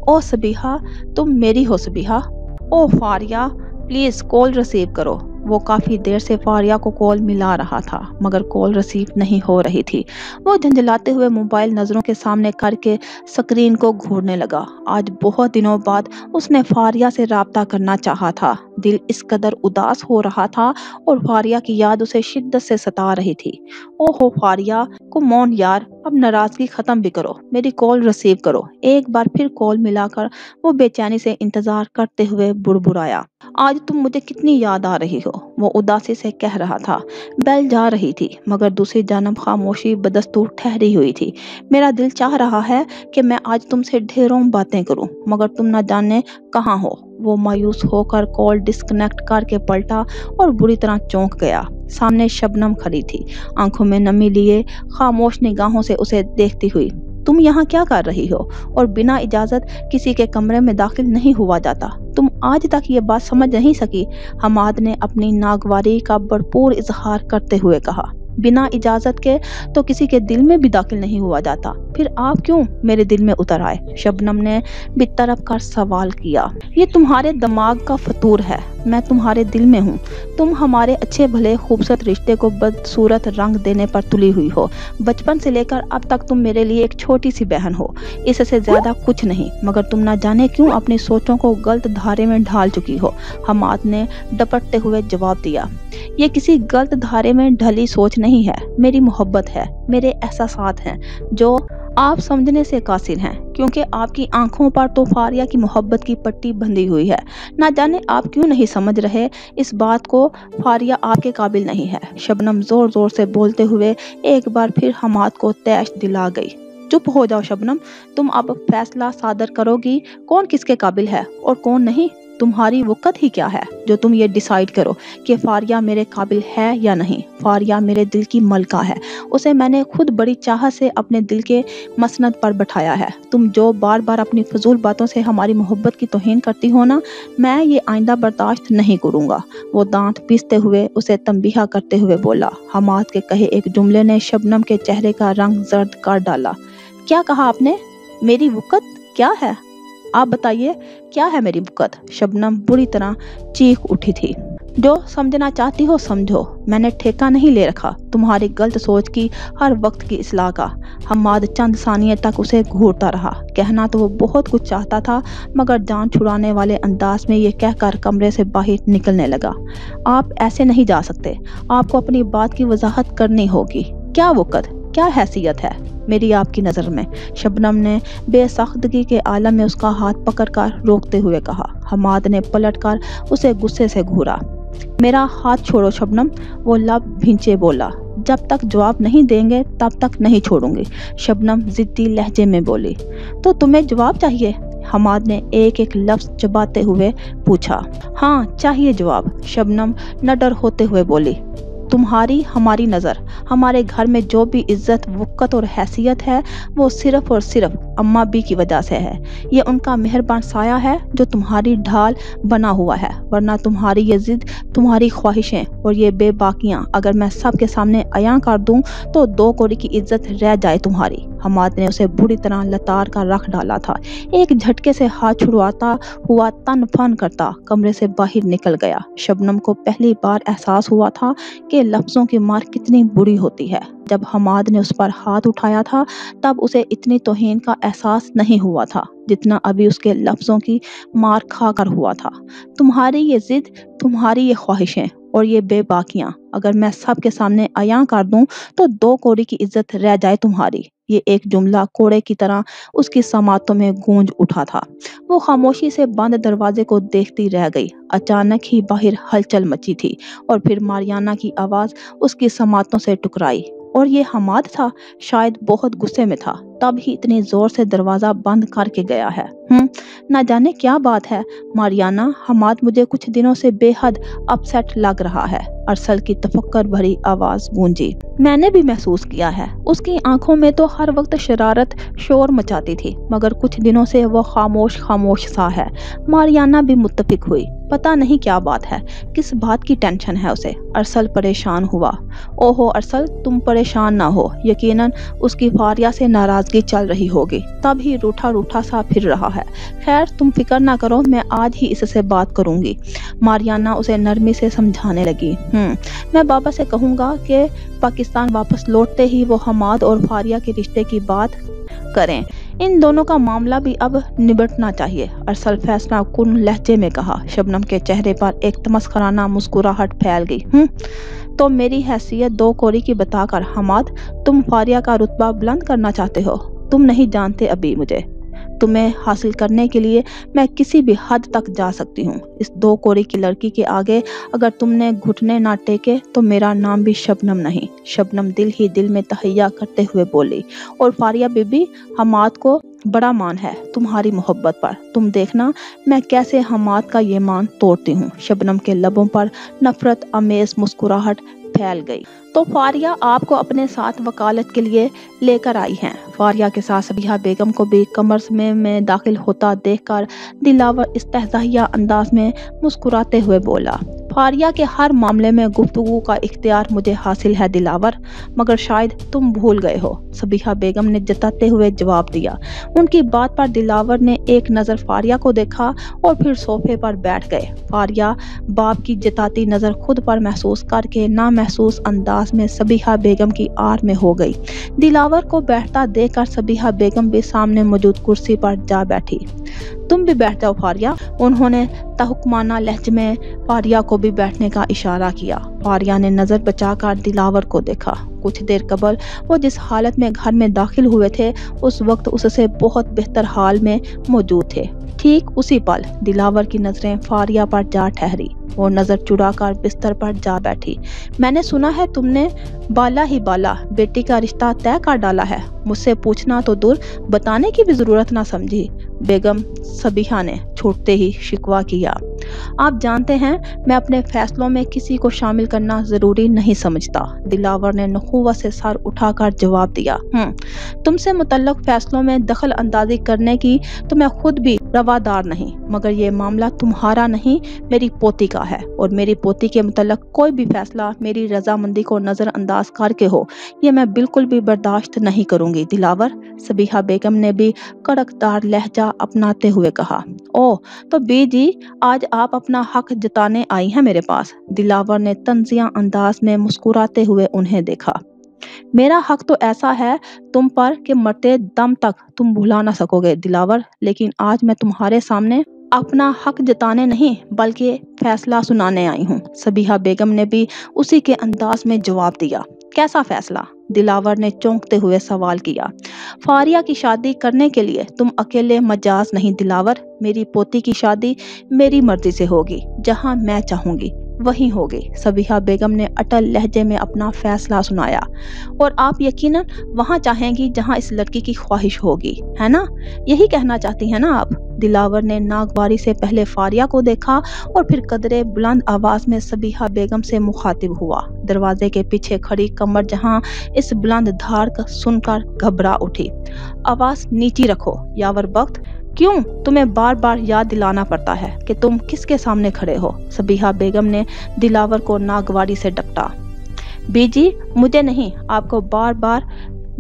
ओ सबीहा, तुम मेरी हो सबीहा। ओ फारिया, प्लीज़ कॉल रिसीव करो। वो काफ़ी देर से फारिया को कॉल मिला रहा था, मगर कॉल रिसीव नहीं हो रही थी। वो झंझलाते हुए मोबाइल नज़रों के सामने करके स्क्रीन को घूरने लगा। आज बहुत दिनों बाद उसने फारिया से राब्ता करना चाहा था। दिल इस कदर उदास हो रहा था और फारिया की याद उसे शिद्दत से सता रही थी। ओहो फारिया, कम यार, अब नाराज़गी ख़त्म भी करो, मेरी कॉल रिसीव करो। एक बार फिर कॉल मिलाकर वो बेचैनी से इंतज़ार करते हुए बुड़बुड़ाया। आज तुम मुझे कितनी याद आ रही हो, वो उदासी से कह रहा था। बेल जा रही थी, मगर दूसरी जानब खामोशी बदस्तूर ठहरी हुई थी। मेरा दिल चाह रहा है कि मैं आज तुमसे ढेरों बातें करूं, मगर तुम न जाने कहाँ हो। वो मायूस होकर कॉल डिस्कनेक्ट करके पलटा और बुरी तरह चौंक गया। सामने शबनम खड़ी थी, आंखों में नमी लिए खामोश निगाहों से उसे देखती हुई। तुम यहाँ क्या कर रही हो? और बिना इजाजत किसी के कमरे में दाखिल नहीं हुआ जाता। तुम आज तक ये बात समझ नहीं सकी? हमाद ने अपनी नागवारी का भरपूर इजहार करते हुए कहा। बिना इजाजत के तो किसी के दिल में भी दाखिल नहीं हुआ जाता, फिर आप क्यों मेरे दिल में उतर आए? शबनम ने बेतरफ कर सवाल किया। ये तुम्हारे दिमाग का फतूर है, मैं तुम्हारे दिल में हूँ। तुम हमारे अच्छे भले खूबसूरत रिश्ते को बदसूरत रंग देने पर तुली हुई हो। बचपन से लेकर अब तक तुम मेरे लिए एक छोटी सी बहन हो, इससे ज्यादा कुछ नहीं। मगर तुम ना जाने क्यों अपनी सोचों को गलत धारे में ढाल चुकी हो। हमाद ने डपटते हुए जवाब दिया। ये किसी गलत धारे में ढली सोच नहीं है, मेरी मोहब्बत है, मेरे एहसासात हैं जो आप समझने से कासिर हैं, क्योंकि आपकी आंखों पर तो फारिया की मोहब्बत की पट्टी बंधी हुई है। ना जाने आप क्यों नहीं समझ रहे इस बात को, फारिया आपके काबिल नहीं है। शबनम जोर जोर से बोलते हुए एक बार फिर हमाद को तैश दिला गई। चुप हो जाओ शबनम, तुम अब फैसला सादर करोगी कौन किसके काबिल है और कौन नहीं। तुम्हारी वक़्त ही क्या है जो तुम ये डिसाइड करो कि फारिया मेरे काबिल है या नहीं। फारिया मेरे दिल की मलका है, उसे मैंने खुद बड़ी चाहत से अपने दिल के मसनद पर बैठाया है। तुम जो बार बार अपनी फजूल बातों से हमारी मोहब्बत की तौहीन करती हो ना, मैं ये आइंदा बर्दाश्त नहीं करूँगा। वो दांत पीसते हुए उसे तंबीहा करते हुए बोला। हमाद के कहे एक जुमले ने शबनम के चेहरे का रंग जर्द कर डाला। क्या कहा आपने? मेरी वक़्त क्या है? आप बताइए, क्या है मेरी वक़्त? शबनम बुरी तरह चीख उठी थी। जो समझना चाहती हो समझो, मैंने ठेका नहीं ले रखा तुम्हारी गलत सोच की हर वक्त की इस्लाह का। हमाद चंद सानिये तक उसे घूरता रहा। कहना तो वो बहुत कुछ चाहता था, मगर जान छुड़ाने वाले अंदाज में ये कहकर कमरे से बाहर निकलने लगा। आप ऐसे नहीं जा सकते, आपको अपनी बात की वजाहत करनी होगी। क्या वक़्त, क्या हैसियत है मेरी आपकी नज़र में? शबनम ने बेसाख्तगी के आलम में उसका हाथ पकड़कर रोकते हुए कहा। हमाद ने पलटकर उसे गुस्से से घूरा। मेरा हाथ छोड़ो शबनम, वो लब भींचे बोला। जब तक जवाब नहीं देंगे तब तक नहीं छोड़ूंगी, शबनम जिद्दी लहजे में बोली। तो तुम्हें जवाब चाहिए? हमाद ने एक एक लफ्ज़ चबाते हुए पूछा। हाँ चाहिए जवाब, शबनम नडर होते हुए बोली। तुम्हारी हमारी नज़र, हमारे घर में जो भी इज्जत वक़्त और हैसियत है वो सिर्फ़ और सिर्फ अम्मा बी की वजह से है। ये उनका मेहरबान साया है जो तुम्हारी ढाल बना हुआ है, वरना तुम्हारी ये ज़िद, तुम्हारी ख्वाहिशें और ये बेबाकियाँ अगर मैं सब के सामने अयां कर दूं तो दो कौड़ी की इज्जत रह जाए तुम्हारी। हमाद ने उसे बुरी तरह लतार का रख डाला था। एक झटके से हाथ छुड़वाता हुआ तन फन करता कमरे से बाहर निकल गया। शबनम को पहली बार एहसास हुआ था कि लफ्ज़ों की मार कितनी बुरी होती है। जब हमाद ने उस पर हाथ उठाया था तब उसे इतनी तौहीन का एहसास नहीं हुआ था जितना अभी उसके लफ्ज़ों की मार खाकर हुआ था। तुम्हारी ये ज़िद, तुम्हारी ये ख्वाहिशें और ये बेबाकियाँ अगर मैं सब के सामने अयां कर दूं तो दो कौड़ी की इज्जत रह जाए तुम्हारी। ये एक जुमला कोड़े की तरह उसकी समातों में गूंज उठा था। वो खामोशी से बंद दरवाजे को देखती रह गई। अचानक ही बाहर हलचल मची थी और फिर मारियाना की आवाज़ उसकी समातों से टकराई। और ये हमाद था, शायद बहुत गुस्से में था, तब ही इतनी जोर से दरवाज़ा बंद करके गया है। ना जाने क्या बात है मारियाना, हमाद मुझे कुछ दिनों से बेहद अपसेट लग रहा है, अरसल की तफक्कर भरी आवाज़ गूंजी। मैंने भी महसूस किया है। उसकी आंखों में तो हर वक्त शरारत शोर मचाती थी, मगर कुछ दिनों से वो खामोश खामोश सा है। मारियाना भी मुत्तफिक हुई। पता नहीं क्या बात है, किस बात की टेंशन है उसे। अरसल परेशान हुआ। ओहो अरसल, तुम परेशान ना हो, यकीनन उसकी फारिया से नाराज़गी चल रही होगी, तब ही रूठा रूठा सा फिर रहा है। खैर तुम फिक्र ना करो, मैं आज ही इससे बात करूंगी। मारियाना उसे नरमी से समझाने लगी। मैं बाबा से कहूँगा कि पाकिस्तान वापस लौटते ही वो हमाद और फारिया के रिश्ते की बात करें। इन दोनों का मामला भी अब निबटना चाहिए, अरसल फैसला कुन लहजे में कहा। शबनम के चेहरे पर एक तमस्खराना मुस्कुराहट फैल गई। तो मेरी हैसियत दो कौड़ी की बताकर हमाद, तुम फारिया का रुतबा बुलंद करना चाहते हो। तुम नहीं जानते अभी मुझे। तुम्हें हासिल करने के लिए मैं किसी भी हद तक जा सकती हूँ। इस दो कौड़ी की लड़की के आगे अगर तुमने घुटने ना टेके तो मेरा नाम भी शबनम नहीं। शबनम दिल ही दिल में तहैया करते हुए बोली। और फारिया बीबी, हमाद को बड़ा मान है तुम्हारी मोहब्बत पर। तुम देखना मैं कैसे हमाद का ये मान तोड़ती हूँ। शबनम के लबों पर नफरत अमेज मुस्कुराहट फैल गई। तो फारिया आपको अपने साथ वकालत के लिए लेकर आई हैं। फारिया के साथ सबिहा बेगम को भी कमर्स में दाखिल होता देखकर दिलावर इस्तेहज़ाइया अंदाज में मुस्कुराते हुए बोला। फारिया के हर मामले में गुफ्तगू का इख्तियार मुझे हासिल है दिलावर, मगर शायद तुम भूल गए हो, सबिहा बेगम ने जताते हुए जवाब दिया। उनकी बात पर दिलावर ने एक नज़र फारिया को देखा और फिर सोफे पर बैठ गए। फारिया बाप की जताती नज़र खुद पर महसूस करके ना महसूस अंदाज में सबिहा बेगम की आड़ में हो गई। दिलावर को बैठता देखकर सबिहा बेगम भी सामने मौजूद कुर्सी पर जा बैठी। तुम भी बैठ जाओ फारिया, उन्होंने तहुकमाना लहजे में फारिया को भी बैठने का इशारा किया। फारिया ने नज़र बचाकर दिलावर को देखा। कुछ देर कबल वो जिस हालत में घर में दाखिल हुए थे उस वक्त उससे बहुत बेहतर हाल में मौजूद थे। ठीक उसी पल दिलावर की नज़रें फारिया पर जा ठहरी। वो नज़र चुराकर बिस्तर पर जा बैठी। मैंने सुना है तुमने बाला ही बाला बेटी का रिश्ता तय कर डाला है। मुझसे पूछना तो दूर, बताने की भी ज़रूरत ना समझी। बेगम सबीहा ने छूटते ही शिकवा किया। आप जानते हैं मैं अपने फैसलों में किसी को शामिल करना जरूरी नहीं समझता। दिलावर ने नखुवत से सर उठाकर जवाब दिया। तुमसे मुतल्लक फैसलों में दखल अंदाजी करने की तो मैं खुद भी रवादार नहीं, मगर ये मामला तुम्हारा नहीं मेरी पोती का है, और मेरी पोती के मुतल्लक कोई भी फैसला मेरी रजामंदी को नजरअंदाज करके हो, ये मैं बिल्कुल भी बर्दाश्त नहीं करूंगी। दिलावर, सबीहा बेगम ने भी कड़कदार लहजा अपनाते हुए कहा। ओह, तो बीजी आज आप अपना हक जताने आई हैं मेरे पास। दिलावर ने तंजिया अंदाज में मुस्कुराते हुए उन्हें देखा। मेरा हक तो ऐसा है तुम पर कि मरते दम तक तुम भुला ना सकोगे दिलावर, लेकिन आज मैं तुम्हारे सामने अपना हक जताने नहीं बल्कि फैसला सुनाने आई हूँ। सबीहा बेगम ने भी उसी के अंदाज में जवाब दिया। कैसा फैसला? दिलावर ने चौंकते हुए सवाल किया। फारिया की शादी करने के लिए तुम अकेले मजाज नहीं दिलावर, मेरी पोती की शादी मेरी मर्जी से होगी, जहाँ मैं चाहूंगी वहीं होगी। सबीहा बेगम ने अटल लहजे में अपना फैसला सुनाया। और आप यकीनन वहां चाहेंगी जहां इस लड़की की ख्वाहिश होगी, है ना? यही कहना चाहती हैं ना आप? दिलावर ने नागवारी से पहले फारिया को देखा और फिर कदरे बुलंद आवाज में सबीहा बेगम से मुखातिब हुआ। दरवाजे के पीछे खड़ी कमर जहां इस बुलंद धार सुनकर घबरा उठी। आवाज नीची रखो यावर बख्त, क्यों तुम्हें बार बार याद दिलाना पड़ता है कि तुम किसके सामने खड़े हो? सबीहा बेगम ने दिलावर को नागवारी से डपटा। बीजी, मुझे नहीं, आपको बार बार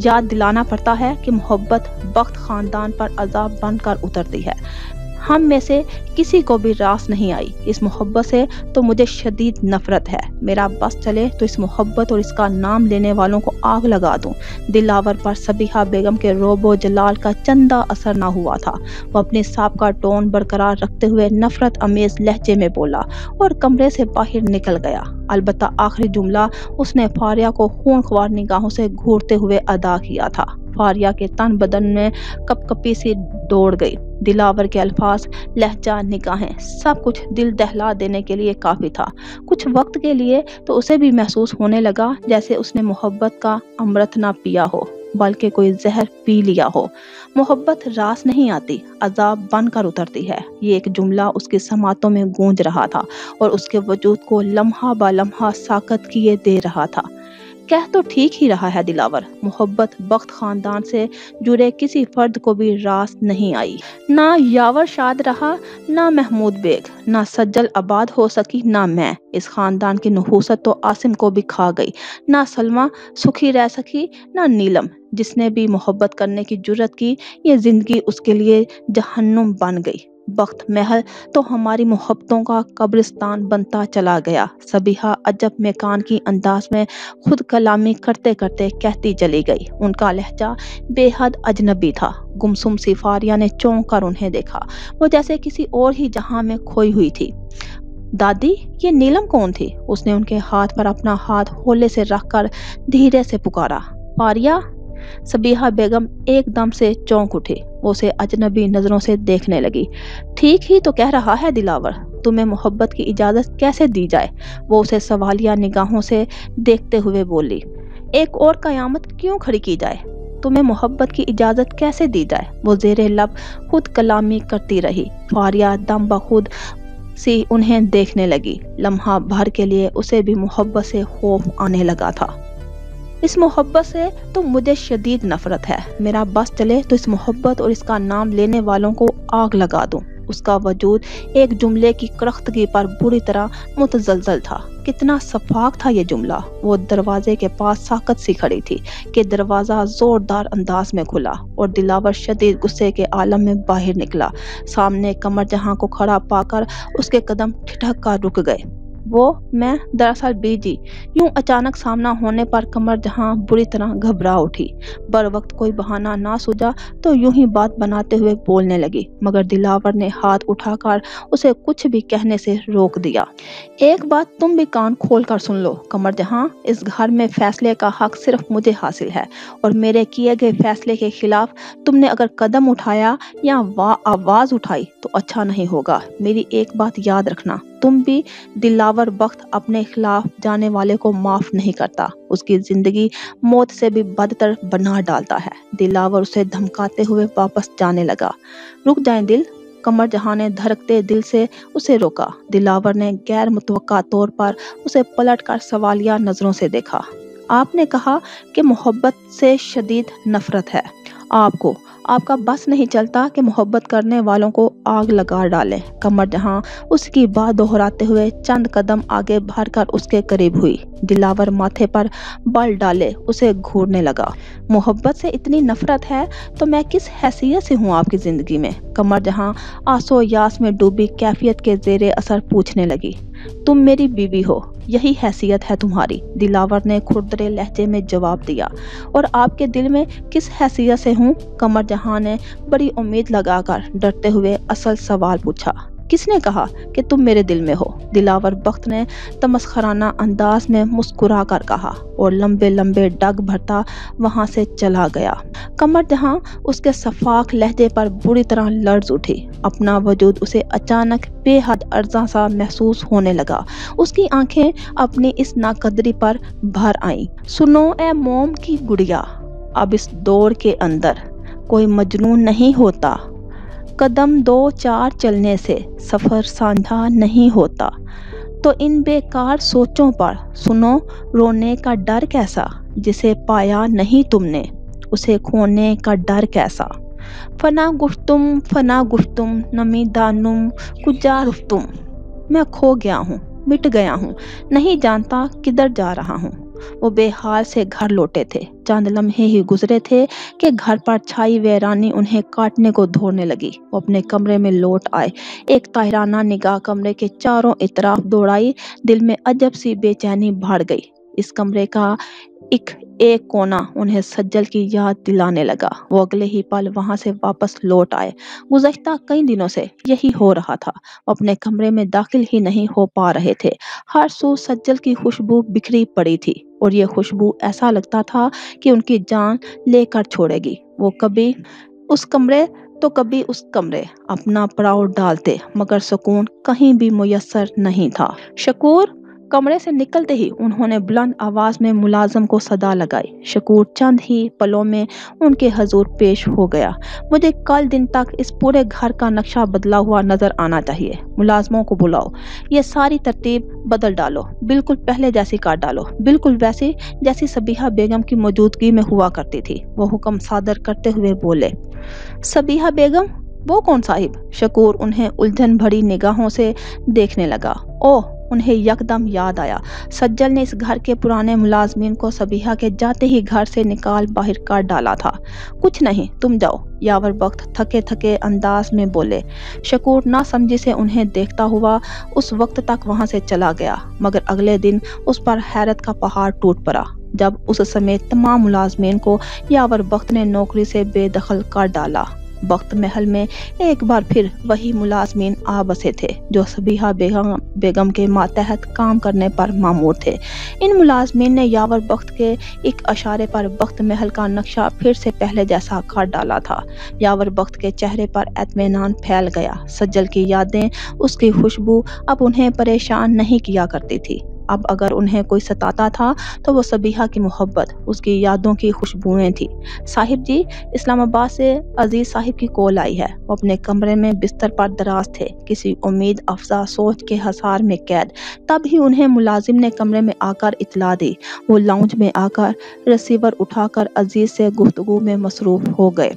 याद दिलाना पड़ता है कि मोहब्बत बख्त खानदान पर अजाब बनकर उतरती है। हम में से किसी को भी रास नहीं आई इस मोहब्बत से, तो मुझे शदीद नफरत है। मेरा बस चले तो इस मोहब्बत और इसका नाम लेने वालों को आग लगा दूं। दिलावर पर सबीहा बेगम के रोबो जलाल का चंदा असर ना हुआ था। वो अपने सांप का टोन बरकरार रखते हुए नफरत अमेज लहजे में बोला और कमरे से बाहर निकल गया। अलबत्ता आखिरी जुमला उसने फारिया को खूनख्वार निगाहों से घूरते हुए अदा किया था। फारिया के तन बदन में कपकपी सी दौड़ गई। दिलावर के अल्फाज, लहजा, निगाहें, सब कुछ दिल दहला देने के लिए काफी था। कुछ वक्त के लिए तो उसे भी महसूस होने लगा जैसे उसने मोहब्बत का अमृत ना पिया हो बल्कि कोई जहर पी लिया हो। मोहब्बत रास नहीं आती, अजाब बनकर उतरती है। ये एक जुमला उसकी समातों में गूंज रहा था और उसके वजूद को लम्हा बा लम्हा साकत किए दे रहा था। कह तो ठीक ही रहा है दिलावर, मोहब्बत बख्त खानदान से जुड़े किसी फर्द को भी रास नहीं आई। ना यावर शाद रहा, ना महमूद बेग, ना सज्जल आबाद हो सकी, ना मैं। इस खानदान की नहूसत तो आसिम को भी खा गई। ना सलमा सुखी रह सकी, ना नीलम। जिसने भी मोहब्बत करने की जुर्रत की, ये जिंदगी उसके लिए जहन्नुम बन गई। बख्त महल तो हमारी मोहब्बतों का कब्रिस्तान बनता चला गया। सबीहा अजब में कान की अंदाज में खुद कलामी करते करते कहती चली गई। उनका लहजा बेहद अजनबी था। गुमसुम सी फारिया ने चौंक कर उन्हें देखा। वो जैसे किसी और ही जहां में खोई हुई थी। दादी, ये नीलम कौन थी? उसने उनके हाथ पर अपना हाथ होले से रखकर धीरे से पुकारा। फारिया। सबीहा बेगम एकदम से चौंक उठी। वो उसे अजनबी नजरों से देखने लगी। ठीक ही तो कह रहा है दिलावर, तुम्हें मोहब्बत की इजाजत कैसे दी जाए? वो उसे सवालिया निगाहों से देखते हुए बोली। एक और कयामत क्यों खड़ी की जाए? तुम्हें मोहब्बत की इजाजत कैसे दी जाए? वो जेरे लब खुद कलामी करती रही। फारिया दम बखुद सी उन्हें देखने लगी। लम्हा भर के लिए उसे भी मोहब्बत से खौफ आने लगा था। इस मोहब्बत से तो मुझे शदीद नफरत है। मेरा बस चले तो इस मोहब्बत और इसका नाम लेने वालों को आग लगा दूं। उसका वजूद एक जुमले की करख्तगी पर बुरी तरह मुतजलजल था। कितना सफाक था ये जुमला। वो दरवाजे के पास साकत सी खड़ी थी कि दरवाजा जोरदार अंदाज में खुला और दिलावर शदीद गुस्से के आलम में बाहर निकला। सामने कमर जहां को खड़ा पाकर उसके कदम ठिठक कर रुक गए। वो मैं दरअसल बीजी। यूं अचानक सामना होने पर कमर जहां बुरी तरह घबरा उठी। बर वक्त कोई बहाना ना सूझा तो यूं ही बात बनाते हुए बोलने लगी, मगर दिलावर ने हाथ उठाकर उसे कुछ भी कहने से रोक दिया। एक बात तुम भी कान खोल कर सुन लो कमर जहां, इस घर में फैसले का हक सिर्फ मुझे हासिल है और मेरे किए गए फैसले के खिलाफ तुमने अगर कदम उठाया या आवाज उठाई तो अच्छा नहीं होगा। मेरी एक बात याद रखना, तुम भी दिलावर यावर बख्त अपने खिलाफ जाने वाले को माफ नहीं करता, उसकी जिंदगी मौत से भी बदतर बना डालता है। दिलावर उसे धमकाते हुए वापस जाने लगा। रुक जाएं दिल, कमर जहां ने धड़कते दिल से उसे रोका। दिलावर ने गैर मुतवक्का तौर पर उसे पलटकर सवालिया नजरों से देखा। आपने कहा कि मोहब्बत से शदीद नफरत है आपको, आपका बस नहीं चलता कि मोहब्बत करने वालों को आग लगा डालें। कमर जहां उसकी बात दोहराते हुए चंद कदम आगे बढ़कर उसके करीब हुई। दिलावर माथे पर बल डाले उसे घूरने लगा। मोहब्बत से इतनी नफरत है तो मैं किस हैसियत से हूँ आपकी जिंदगी में? कमर जहां आंसू यास में डूबी कैफियत के जेरे असर पूछने लगी। तुम मेरी बीवी हो, यही हैसियत है तुम्हारी, दिलावर ने खुरदरे लहजे में जवाब दिया। और आपके दिल में किस हैसियत से हूँ? कमर जहां ने बड़ी उम्मीद लगाकर डरते हुए असल सवाल पूछा। किसने कहा कि तुम मेरे दिल में हो? दिलावर बख्त ने तमस्खराना अंदाज में मुस्कुरा कर कहा और लंबे लंबे डग भरता वहां से चला गया। कमर जहां उसके सफाक लहजे पर बुरी तरह लर्ज उठी। अपना वजूद उसे अचानक बेहद अर्जा सा महसूस होने लगा। उसकी आंखें अपनी इस नाकदरी पर भर आईं। सुनो ए मोम की गुड़िया, अब इस दौर के अंदर कोई मजनून नहीं होता, कदम दो चार चलने से सफर साझा नहीं होता। तो इन बेकार सोचों पर सुनो रोने का डर कैसा, जिसे पाया नहीं तुमने उसे खोने का डर कैसा। फना गुफ्तुम नमी दानुम कुजा रुफ्तुम, मैं खो गया हूँ, मिट गया हूँ, नहीं जानता किधर जा रहा हूँ। वो बेहाल से घर लौटे थे। चंद लम्हे ही गुजरे थे कि घर पर छाई वीरानी उन्हें काटने को दौड़ने लगी। वो अपने कमरे में लौट आए। एक ताहिराना निगाह कमरे के चारों इतराफ दौड़ाई। दिल में अजब सी बेचैनी बढ़ गई। इस कमरे का एक कोना उन्हें सज्जल की याद दिलाने लगा। वो अगले ही पल वहां से वापस लौट आए। गुज़श्ता कई दिनों से यही हो रहा था। वो अपने कमरे में दाखिल ही नहीं हो पा रहे थे। हर सू सज्जल की खुशबू बिखरी पड़ी थी और ये खुशबू ऐसा लगता था कि उनकी जान लेकर छोड़ेगी। वो कभी उस कमरे तो कभी उस कमरे अपना पड़ाव डालते, मगर सुकून कहीं भी मुयस्सर नहीं था। शकूर, कमरे से निकलते ही उन्होंने बुलंद आवाज में मुलाजम को सदा लगाई। शकूर चंद ही पलों में उनके हजूर पेश हो गया। मुझे कल दिन तक इस पूरे घर का नक्शा बदला हुआ नजर आना चाहिए। मुलाजमों को बुलाओ, ये सारी तरतीब बदल डालो, बिल्कुल पहले जैसी काट डालो, बिल्कुल वैसी जैसी सबीहा बेगम की मौजूदगी में हुआ करती थी। वो हुक्म सादर करते हुए बोले। सबीहा बेगम? वो कौन साहिब? शकूर उन्हें उलझन भरी निगाहों से देखने लगा। ओह, उन्हें यकदम याद आया। सज्जल ने इस घर के पुराने मुलाजमीन को सबीहा के जाते ही घर से निकाल बाहर कर डाला था। कुछ नहीं, तुम जाओ, यावर बख्त थके थके अंदाज में बोले। शकूर ना समझी से उन्हें देखता हुआ उस वक्त तक वहां से चला गया, मगर अगले दिन उस पर हैरत का पहाड़ टूट पड़ा जब उस समय तमाम मुलाजमीन को यावर बख्त ने नौकरी से बेदखल कर डाला। बख्त महल में एक बार फिर वही मुलाजमीन आ बसे थे जो सबीहा बेगम के मातहत काम करने पर मामूर थे। इन मुलाजमीन ने यावर बख्त के एक इशारे पर बख्त महल का नक्शा फिर से पहले जैसा काट डाला था। यावर बख्त के चेहरे पर इत्मीनान फैल गया। सज्जल की यादें, उसकी खुशबू अब उन्हें परेशान नहीं किया करती थी। अब अगर उन्हें कोई सताता था तो वो सबीहा की मोहब्बत, उसकी यादों की खुशबुएं थी। साहिब जी, इस्लामाबाद से अजीज साहिब की कॉल आई है। वो अपने कमरे में बिस्तर पर दराज थे, किसी उम्मीद अफजा सोच के हसार में कैद। तभी उन्हें मुलाजिम ने कमरे में आकर इतला दी। वो लाउंज में आकर रिसीवर उठाकर अजीज से गुफ्तगू में मसरूफ हो गए।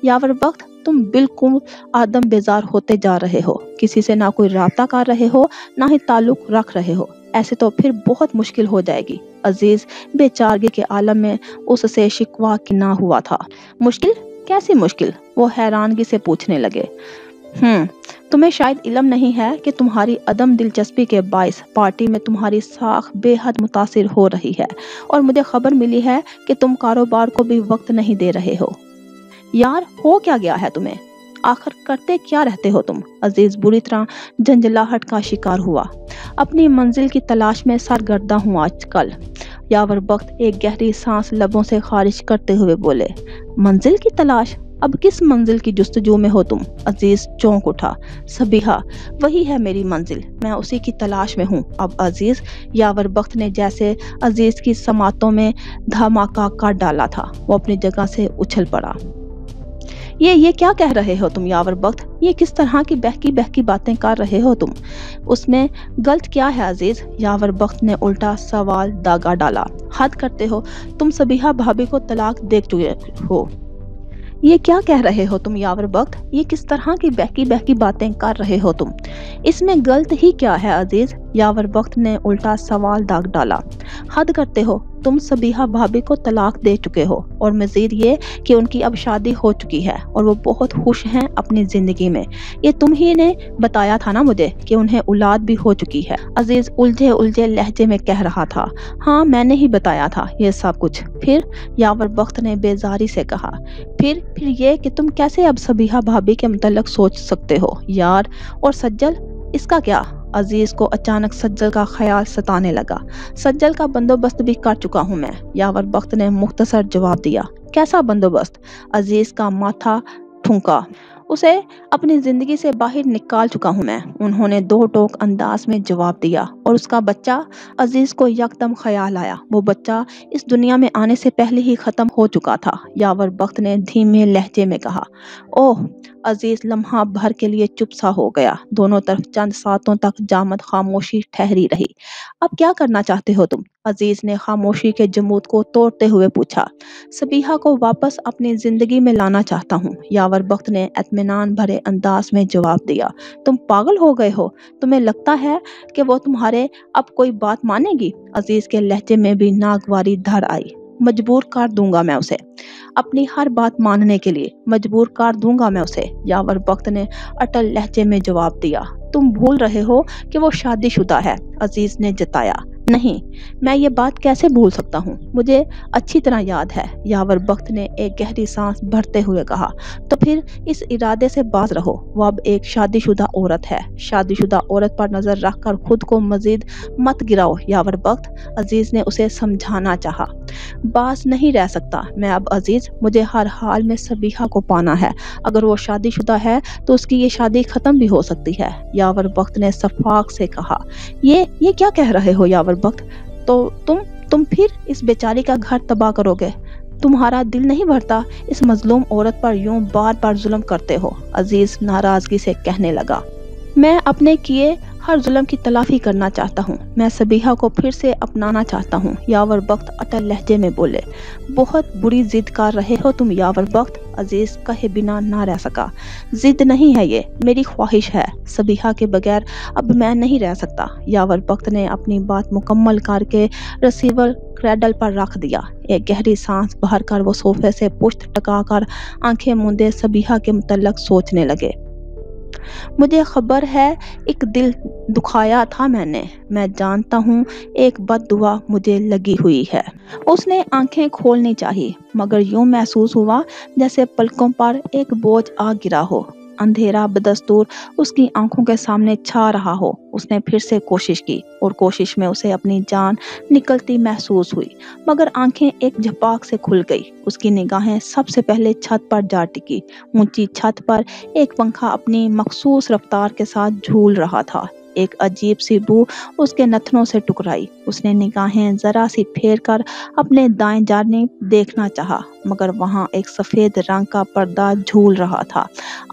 यावर बख्त, तुम बिल्कुल आदम बेजार होते जा रहे हो। किसी से ना कोई राब्ता कर रहे हो, ना ही ताल्लुक रख रहे हो। ऐसे तो फिर बहुत मुश्किल हो जाएगी। अजीज बेचारगी के आलम में उससे शिकवा किना हुआ था। मुश्किल? कैसी मुश्किल? वो हैरानगी से पूछने लगे। तुम्हें शायद इल्म नहीं है कि तुम्हारी अदम दिलचस्पी के बाइस पार्टी में तुम्हारी साख बेहद मुतासिर हो रही है, और मुझे खबर मिली है कि तुम कारोबार को भी वक्त नहीं दे रहे हो। यार, हो क्या गया है तुम्हें? आखिर करते क्या रहते हो तुम? अजीज बुरी तरह झंझलाहट का शिकार हुआ। अपनी मंजिल की तलाश में सरगर्दा हूँ आजकल। यावर बख्त एक गहरी सांस लबों से खारिज करते हुए बोले। मंजिल की तलाश? अब किस मंजिल की जुस्तजू में हो तुम? अजीज चौंक उठा। सबीहा, वही है मेरी मंजिल, मैं उसी की तलाश में हूँ अब अजीज। यावर बख्त ने जैसे अजीज की समातों में धमाका कर डाला था। वो अपनी जगह से उछल पड़ा। ये क्या कह रहे हो तुम यावर बख्त? ये किस तरह की बहकी बातें कर रहे हो तुम? उसमें गलत क्या है अजीज? यावर बख्त ने उल्टा सवाल दागा डाला। हद करते हो, तुम सबीहा भाभी को तलाक दे चुके हो। ये क्या कह रहे हो तुम यावर बख्त? ये किस तरह की बहकी बातें कर रहे हो तुम? इसमें गलत ही क्या है अजीज? यावर बख्त ने उल्टा सवाल दाग डाला। हद करते हो, तुम सबीहा भाभी को तलाक दे चुके हो और मजीद ये कि उनकी अब शादी हो चुकी है और वो बहुत खुश हैं अपनी जिंदगी में। ये तुम ही ने बताया था ना मुझे कि उन्हें औलाद भी हो चुकी है। अजीज उलझे लहजे में कह रहा था। हाँ, मैंने ही बताया था ये सब कुछ। फिर? यावर बख्त ने बेजारी से कहा। फिर ये कि तुम कैसे अब सबीहा भाभी के मुतल्लिक सोच सकते हो यार? और सज्जल, इसका क्या? अजीज को अचानक सज्जल का ख्याल सताने लगा। सज्जल का बंदोबस्त भी कर चुका हूँ मैं, यावर बख्त ने मुख्तसर जवाब दिया। कैसा बंदोबस्त? अजीज का माथा ठुंका। उसे अपनी जिंदगी से बाहर निकाल चुका हूँ मैं, उन्होंने दो टोक अंदाज में जवाब दिया। और उसका बच्चा? अजीज को यकदम ख्याल आया, वो बच्चा इस दुनिया में आने से पहले ही खत्म हो चुका था। यावर बख्त ने धीमे लहजे में कहा। ओह! अजीज लम्हा भर के लिए चुप सा हो गया। दोनों तरफ चंद सातों तक जामद खामोशी ठहरी रही। अब क्या करना चाहते हो तुम? अजीज ने खामोशी के जमूद को तोड़ते हुए पूछा। सबीहा को वापस अपनी जिंदगी में लाना चाहता हूँ, यावर बख्त ने इत्मीनान भरे अंदाज में जवाब दिया। तुम पागल हो गए हो? तुम्हें लगता है कि वो तुम्हारे अब कोई बात मानेगी? अजीज के लहजे में भी नागवारी धर आई। मजबूर कर दूंगा मैं उसे, अपनी हर बात मानने के लिए मजबूर कर दूंगा मैं उसे, यावर बख्त ने अटल लहजे में जवाब दिया। तुम भूल रहे हो कि वो शादीशुदा है, अजीज ने जताया। नहीं, मैं ये बात कैसे भूल सकता हूँ, मुझे अच्छी तरह याद है, यावर बख्त ने एक गहरी सांस भरते हुए कहा। तो फिर इस इरादे से बाज रहो, वो अब एक शादीशुदा औरत है। शादीशुदा औरत पर नजर रखकर खुद को मजीद मत गिराओ यावर बख्त, अजीज ने उसे समझाना चाहा। बाज नहीं रह सकता मैं अब अजीज, मुझे हर हाल में सबीहा को पाना है। अगर वो शादीशुदा है तो उसकी ये शादी खत्म भी हो सकती है, यावर बख्त ने सफाक से कहा। ये क्या कह रहे हो यावर बख्त? तो तुम फिर इस बेचारी का घर तबाह करोगे? तुम्हारा दिल नहीं भरता इस मजलूम औरत पर यूं बार बार जुल्म करते हो, अजीज नाराजगी से कहने लगा। मैं अपने किए हर जुल्म की तलाफी करना चाहता हूँ, मैं सबीहा को फिर से अपनाना चाहता हूँ, यावर बख्त अटल लहजे में बोले। बहुत बुरी जिद कर रहे हो तुम यावर बख्त, अजीज कहे बिना ना रह सका। जिद नहीं है ये, मेरी ख्वाहिश है, सबीहा के बगैर अब मैं नहीं रह सकता, यावर बख्त ने अपनी बात मुकम्मल करके रिसीवर क्रैडल पर रख दिया। एक गहरी सांस भर कर वो सोफे से पुश्त टकाकर आंखें मूंदे सबीहा के मुतल्लिक सोचने लगे। मुझे खबर है एक दिल दुखाया था मैंने, मैं जानता हूँ एक बददुआ मुझे लगी हुई है। उसने आंखें खोलनी चाहिए मगर यूं महसूस हुआ जैसे पलकों पर एक बोझ आ गिरा हो। अंधेरा बदस्तूर उसकी आंखों के सामने छा रहा हो। उसने फिर से कोशिश की और कोशिश में उसे अपनी जान निकलती महसूस हुई, मगर आंखें एक झपाक से खुल गई। उसकी निगाहें सबसे पहले छत पर जा टिकी। ऊंची छत पर एक पंखा अपनी मखसूस रफ्तार के साथ झूल रहा था। एक अजीब सी बू उसके नथनों से टकराई। उसने निगाहें जरा सी फेर कर अपने दाएं जानिब देखना चाहा, मगर वहां एक सफेद रंग का पर्दा झूल रहा था।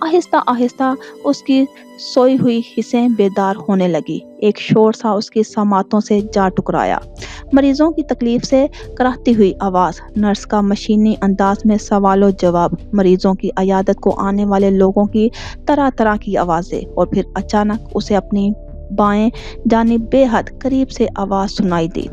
आहिस्ता आहिस्ता उसकी सोई हुई हिस्सें बेदार होने लगी। एक शोर सा उसकी समातों से जा टकराया। मरीजों की तकलीफ से कराहती हुई आवाज, नर्स का मशीनी अंदाज में सवालों जवाब, मरीजों की अयादत को आने वाले लोगों की तरह तरह की आवाजें, और फिर अचानक उसे अपनी बाएं जानिब बेहद करीब से आवाज सुनाई दी।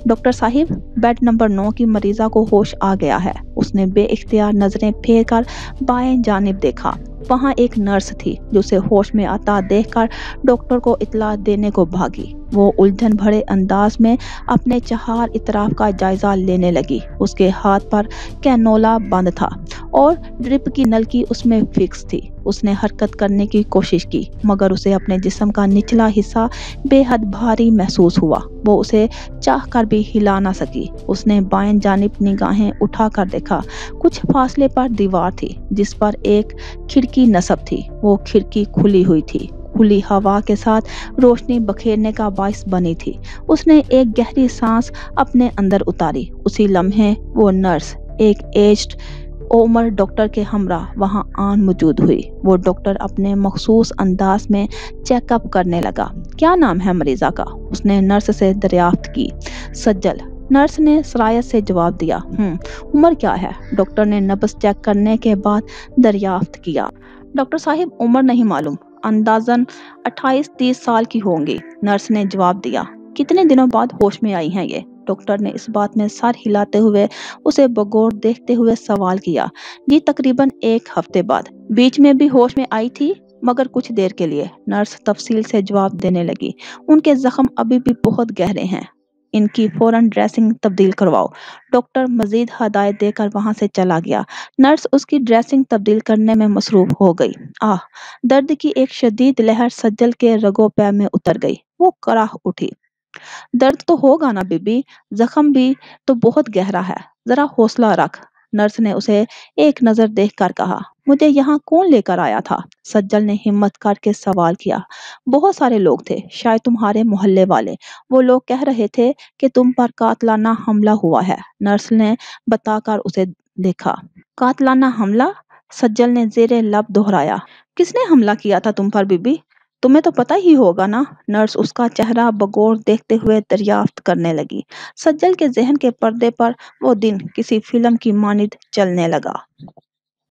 डॉक्टर साहिब, बेड नंबर 9 की मरीजा को होश आ गया है। उसने बेइख्तियार नजरें फेर कर बाएं जानिब देखा। वहाँ एक नर्स थी जो उसे होश में आता देखकर डॉक्टर को इत्तला देने को भागी। वो उलझन भरे अंदाज में अपने चार इतराफ का जायजा लेने लगी। उसके हाथ पर कैनोला बंद था और ड्रिप की नलकी उसमें फिक्स थी। उसने हरकत करने की कोशिश की मगर उसे अपने जिस्म का निचला हिस्सा बेहद भारी महसूस हुआ। वो उसे चाह कर भी हिला ना सकी। उसने बाएं जानिब निगाहें उठाकर देखा। कुछ फासले पर दीवार थी जिस पर एक खिड़की नस्ब थी। वो खिड़की खुली हुई थी, खुली हवा के साथ रोशनी बखेरने का बाइस बनी थी। उसने एक गहरी सांस अपने अंदर उतारी। उसी लम्हे वो नर्स, एक एज्ड उमर डॉक्टर के हमरा वहां आन मौजूद हुई। वो डॉक्टर अपने मखसूस अंदाज में चेकअप करने लगा। क्या नाम है मरीजा का? उसने नर्स से दरियाफ्त की। सज्जल, नर्स ने सरायत से जवाब दिया। उम्र क्या है? डॉक्टर ने नब्ज चेक करने के बाद दरियाफ्त किया। डॉक्टर साहिब, उम्र नहीं मालूम, अंदाजन 28-30 साल की होंगी, नर्स ने जवाब दिया। कितने दिनों बाद होश में आई हैं ये? डॉक्टर ने इस बात में सर हिलाते हुए उसे बगौर देखते हुए सवाल किया। जी तकरीबन 1 हफ्ते बाद। बीच में भी होश में आई थी मगर कुछ देर के लिए, नर्स तफसील से जवाब देने लगी। उनके जख्म अभी भी बहुत गहरे हैं, इनकी फौरन ड्रेसिंग तब्दील करवाओ। डॉक्टर मजीद हदायत देकर वहां से चला गया। नर्स उसकी ड्रेसिंग तब्दील करने में मसरूफ हो गई। आह! दर्द की एक शदीद लहर सज्जल के रगों पैर में उतर गई। वो कराह उठी। दर्द तो होगा ना बीबी, जख्म भी तो बहुत गहरा है, जरा हौसला रख। नर्स ने उसे एक नजर देखकर कहा। मुझे यहाँ कौन लेकर आया था? सज्जल ने हिम्मत करके सवाल किया। बहुत सारे लोग थे, शायद तुम्हारे मोहल्ले वाले। वो लोग कह रहे थे कि तुम पर कातलाना हमला हुआ है। नर्स ने बताकर उसे देखा। कातलाना हमला? सज्जल ने जेरे लब दोहराया। किसने हमला किया था तुम पर बीबी? तुम्हें तो पता ही होगा ना। नर्स उसका चेहरा बगौर देखते हुए दरियाफ्त करने लगी। सज्जल के जहन के पर्दे पर वो दिन किसी फिल्म की मानिद चलने लगा।